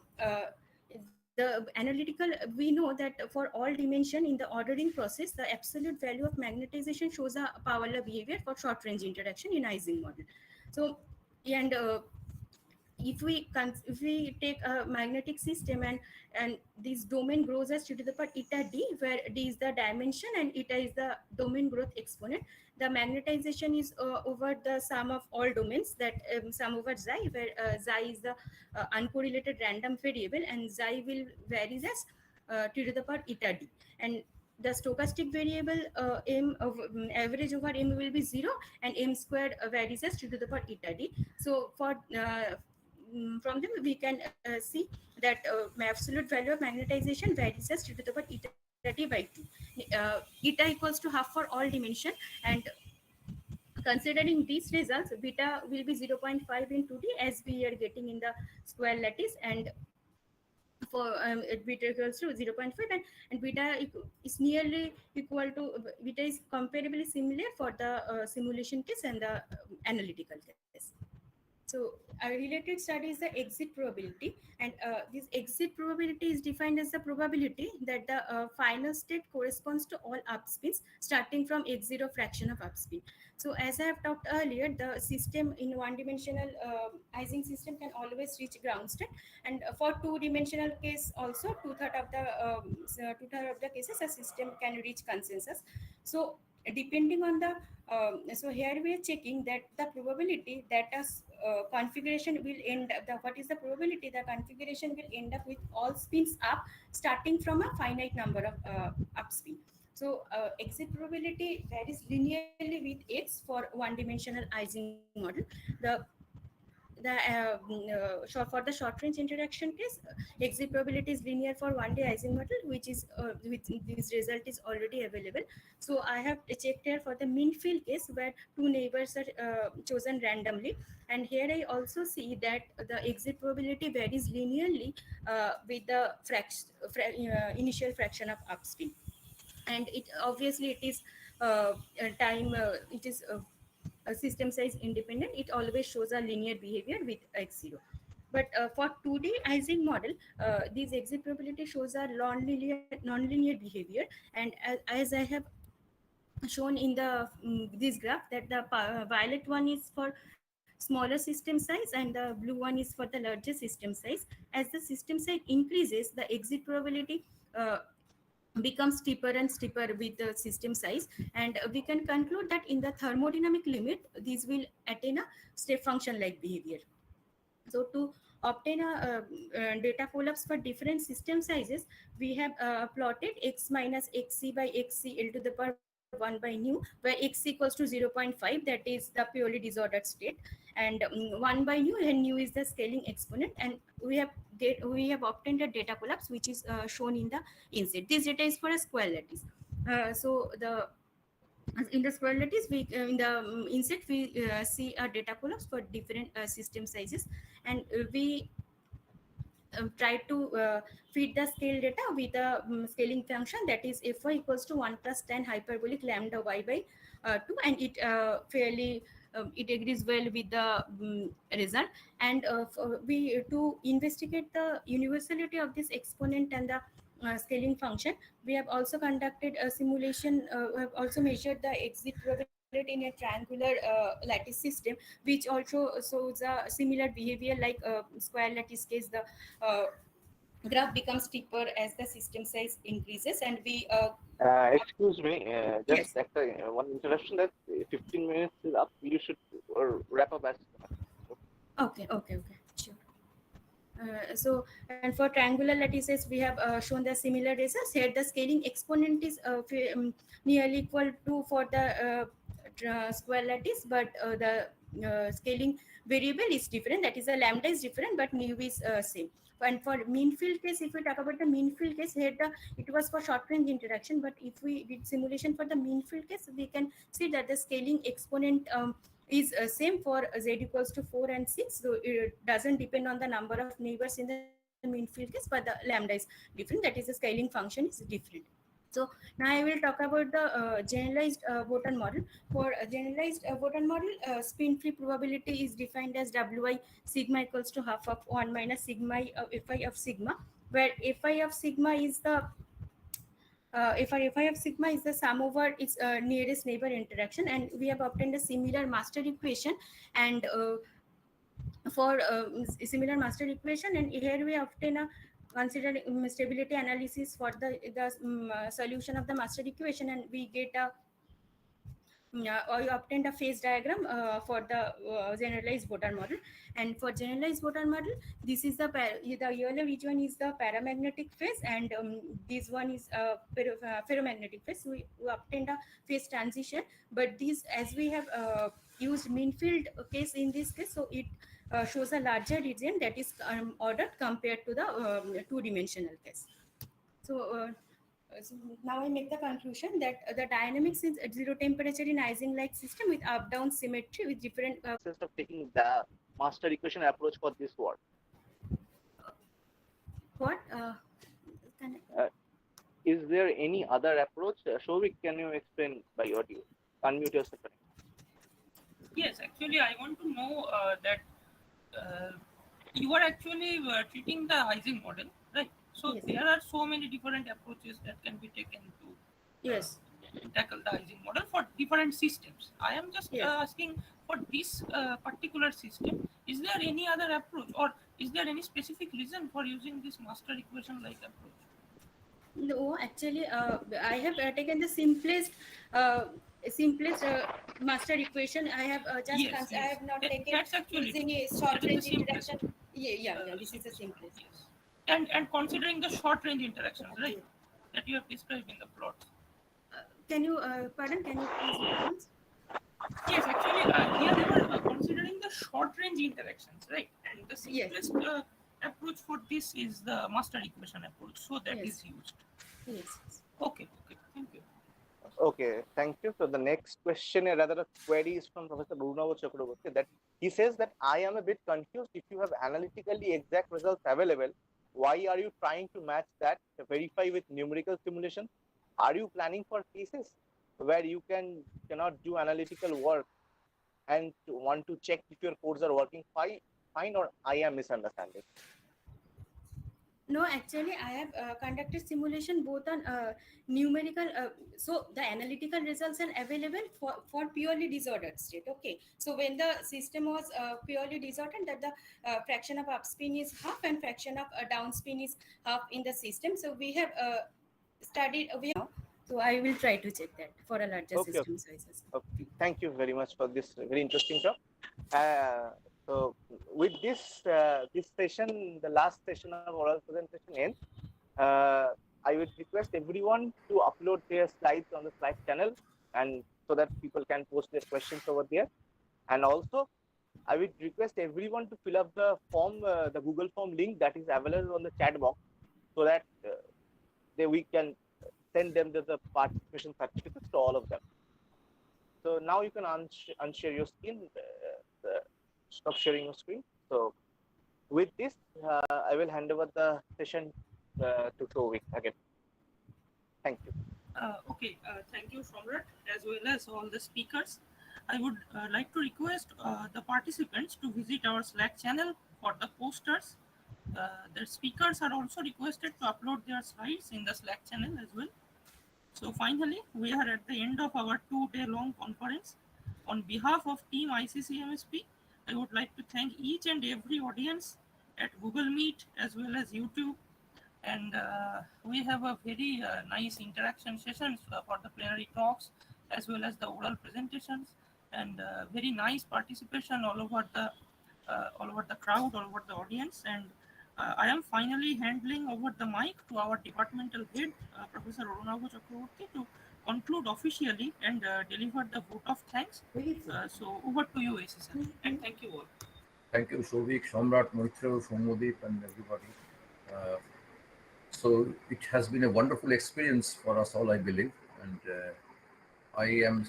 S7: the analytical, we know that for all dimension in the ordering process, the absolute value of magnetization shows a power law behavior for short range interaction in Ising model. So, and if we take a magnetic system, and this domain grows as to the power eta d, where d is the dimension and eta is the domain growth exponent, the magnetization is over the sum of all domains, that sum over xi, where xi is the uncorrelated random variable, and xi will varies as to the power eta d. And the stochastic variable m of average over m will be 0, and m squared varies as to the power eta d. So for from them we can see that absolute value of magnetization varies as to the power eta t by 2. Eta equals to half for all dimension, and considering these results, beta will be 0.5 in 2D as we are getting in the square lattice, and for beta equals to 0.5, and beta is nearly equal to, beta is comparably similar for the simulation case and the analytical case. So a related study is the exit probability, and this exit probability is defined as the probability that the final state corresponds to all upspins starting from x0 fraction of upspin. So as I have talked earlier, the system in one-dimensional Ising system can always reach ground state, and for two-dimensional case also two-thirds of the cases a system can reach consensus. So depending on the so here we are checking that the probability that a configuration will end up, what is the probability the configuration will end up with all spins up starting from a finite number of up spin. So exit probability varies linearly with x for one-dimensional Ising model. The for the short range interaction case, exit probability is linear for 1D Ising model, which is with this result is already available. So I have checked here for the mean field case where two neighbors are chosen randomly, and here I also see that the exit probability varies linearly with the initial fraction of upspin, and it obviously it is time it is system size independent. It always shows a linear behavior with x0. But for 2D Ising model, this exit probability shows a non-linear behavior, and as I have shown in the this graph, that the violet one is for smaller system size and the blue one is for the larger system size. As the system size increases, the exit probability becomes steeper and steeper with the system size, and we can conclude that in the thermodynamic limit these will attain a step function like behavior. So to obtain data follow-ups for different system sizes, we have plotted x minus xc by xc l to the power 1 by nu, where x equals to 0.5, that is the purely disordered state, and 1 by nu, and nu is the scaling exponent, and we have obtained a data collapse which is shown in the inset. This data is for a square lattice. So the in the square lattice, we in the inset we see a data collapse for different system sizes, and we try to feed the scale data with a scaling function, that is fy equals to 1 plus tan hyperbolic lambda y by 2, and it fairly it agrees well with the result. And we to investigate the universality of this exponent and the scaling function, we have also conducted a simulation. We have also measured the exit probability in a triangular lattice system, which also shows a similar behavior like square lattice case. The graph becomes steeper as the system size increases, and we
S5: Excuse me,
S7: yes.
S5: just one interruption, that 15 minutes is up. You should wrap up as soon as possible.
S7: Okay, sure. So, and for triangular lattices, we have shown the similar results. Here, the scaling exponent is nearly equal to for the square lattice, but the scaling variable is different. That is, the lambda is different, but mu is same. And for mean field case, if we talk about the mean field case, here it was for short range interaction. But if we did simulation for the mean field case, we can see that the scaling exponent is same for z equals to 4 and 6. So it doesn't depend on the number of neighbors in the mean field case, but the lambda is different. That is, the scaling function is different. So now I will talk about the generalized Botan model. For a generalized Botan model, spin free probability is defined as Wi sigma equals to half of 1 minus sigma fi of sigma, where fi of sigma is the fi of sigma is the sum over its nearest neighbor interaction, and we have obtained a similar master equation. And for similar master equation, and here we obtain a consider stability analysis for the solution of the master equation, and we get a I obtained a phase diagram for the generalized Botan model. And for generalized Botan model, this is the yellow region is the paramagnetic phase, and this one is ferromagnetic phase. So we obtained a phase transition, but these, as we have used mean field case in this case, so it shows a larger region that is ordered compared to the two-dimensional case. So so now I make the conclusion that the dynamics is at zero temperature in Ising-like system with up-down symmetry with different.
S5: Instead of taking the master equation approach for this work.
S7: What?
S5: Is there any other approach? Shovik, can you explain by audio? Unmute yourself.
S1: Yes, actually, I want to know that you are actually treating the Ising model, right? So
S7: Yes.
S1: there are so many different approaches that can be taken to
S7: Yes.
S1: tackle the Ising model for different systems. I am just
S7: Yes.
S1: asking, for this particular system, is there any other approach, or is there any specific reason for using this master equation like approach?
S7: No, actually, I have taken the simplest simplest master equation. I have just
S1: Yes,
S7: I
S1: yes.
S7: have not taken
S1: That's actually
S7: using
S1: true.
S7: a short
S1: That is the
S7: range
S1: simplest.
S7: interaction. Yeah. This is the
S1: Simplest
S7: simplest.
S1: one, yes. And considering the short range interactions, right, that you have described in the plot.
S7: Can you pardon? Can you please repeat once?
S1: Yes, actually, here they were considering the short range interactions, right? And the
S7: Yes.
S1: simplest approach for this is the master equation approach. So that is used.
S7: Yes.
S1: Okay, thank you.
S5: Okay, thank you. So the next question, or rather a query, is from Professor Arunava Chakrabarti, that he says that I am a bit confused. If you have analytically exact results available, why are you trying to match that, verify with numerical simulation? Are you planning for cases where you cannot do analytical work and want to check if your codes are working fine, or I am misunderstanding?
S7: No, actually, I have conducted simulation both on numerical. So the analytical results are available for purely disordered state. Okay. So when the system was purely disordered, that the fraction of upspin is half and fraction of downspin is half in the system. So we have studied. So I will try to check that for a larger system sizes.
S5: Okay. Thank you very much for this very interesting talk. So with this this session, the last session of oral presentation ends. I would request everyone to upload their slides on the slide channel, and so that people can post their questions over there. And also, I would request everyone to fill up the form, the Google form link that is available on the chat box, so that we can send them the participation certificates to all of them. So now you can unshare your screen, stop sharing your screen. So with this, I will hand over the session to Tovik again. Thank you.
S1: Okay, thank you, Samrat, as well as all the speakers. I would like to request the participants to visit our Slack channel for the posters. The speakers are also requested to upload their slides in the Slack channel as well. So finally, we are at the end of our 2-day-long conference. On behalf of Team ICCMSP, I would like to thank each and every audience at Google Meet as well as YouTube. And we have a very nice interaction sessions for the plenary talks as well as the oral presentations, and very nice participation all over the crowd, all over the audience. And I am finally handling over the mic to our departmental head, Professor Arunava Chakrabarti, to conclude officially and deliver the vote of thanks. So over to you, ACSR, and thank you all.
S4: Thank you, Shovik, Samrat, Moitra, Somodip, and everybody. So it has been a wonderful experience for us all, I believe, and I am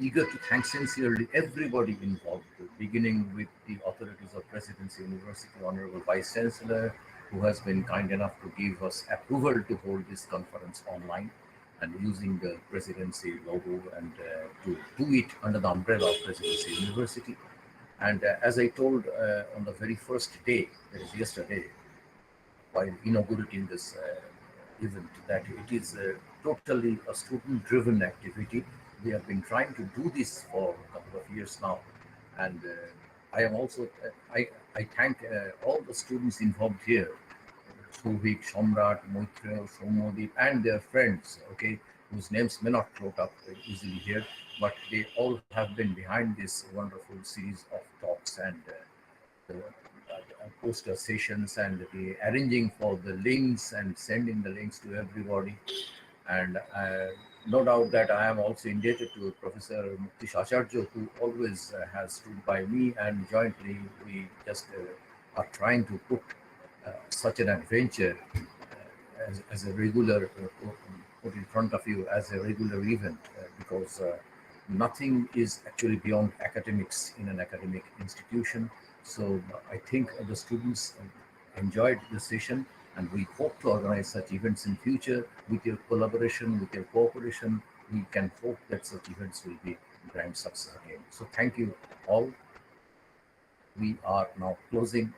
S4: eager to thank sincerely everybody involved, beginning with the authorities of Presidency University, Honorable Vice Chancellor, who has been kind enough to give us approval to hold this conference online and using the Presidency logo, and to do it under the umbrella of Presidency University. And as I told on the very first day, that is yesterday, while inaugurating this event, that it is totally a student-driven activity. We have been trying to do this for a couple of years now, and I am also I thank all the students involved here, Suvik, Samrat, Moitra, Somodip, and their friends. Okay, whose names may not float up easily here, but they all have been behind this wonderful series of talks and the poster sessions, and the arranging for the links and sending the links to everybody. And no doubt that I am also indebted to Professor Muktish Acharya, who always has stood by me, and jointly we just are trying to put such an adventure as a regular, put in front of you as a regular event, because nothing is actually beyond academics in an academic institution. So I think the students enjoyed the session, and we hope to organize such events in future. With your collaboration, with your cooperation, we can hope that such events will be grand success again. So thank you all. We are now closing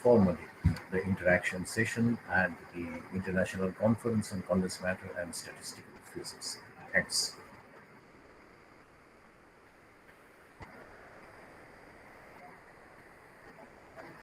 S4: formally the interaction session and the international conference on condensed matter and statistical physics. Thanks.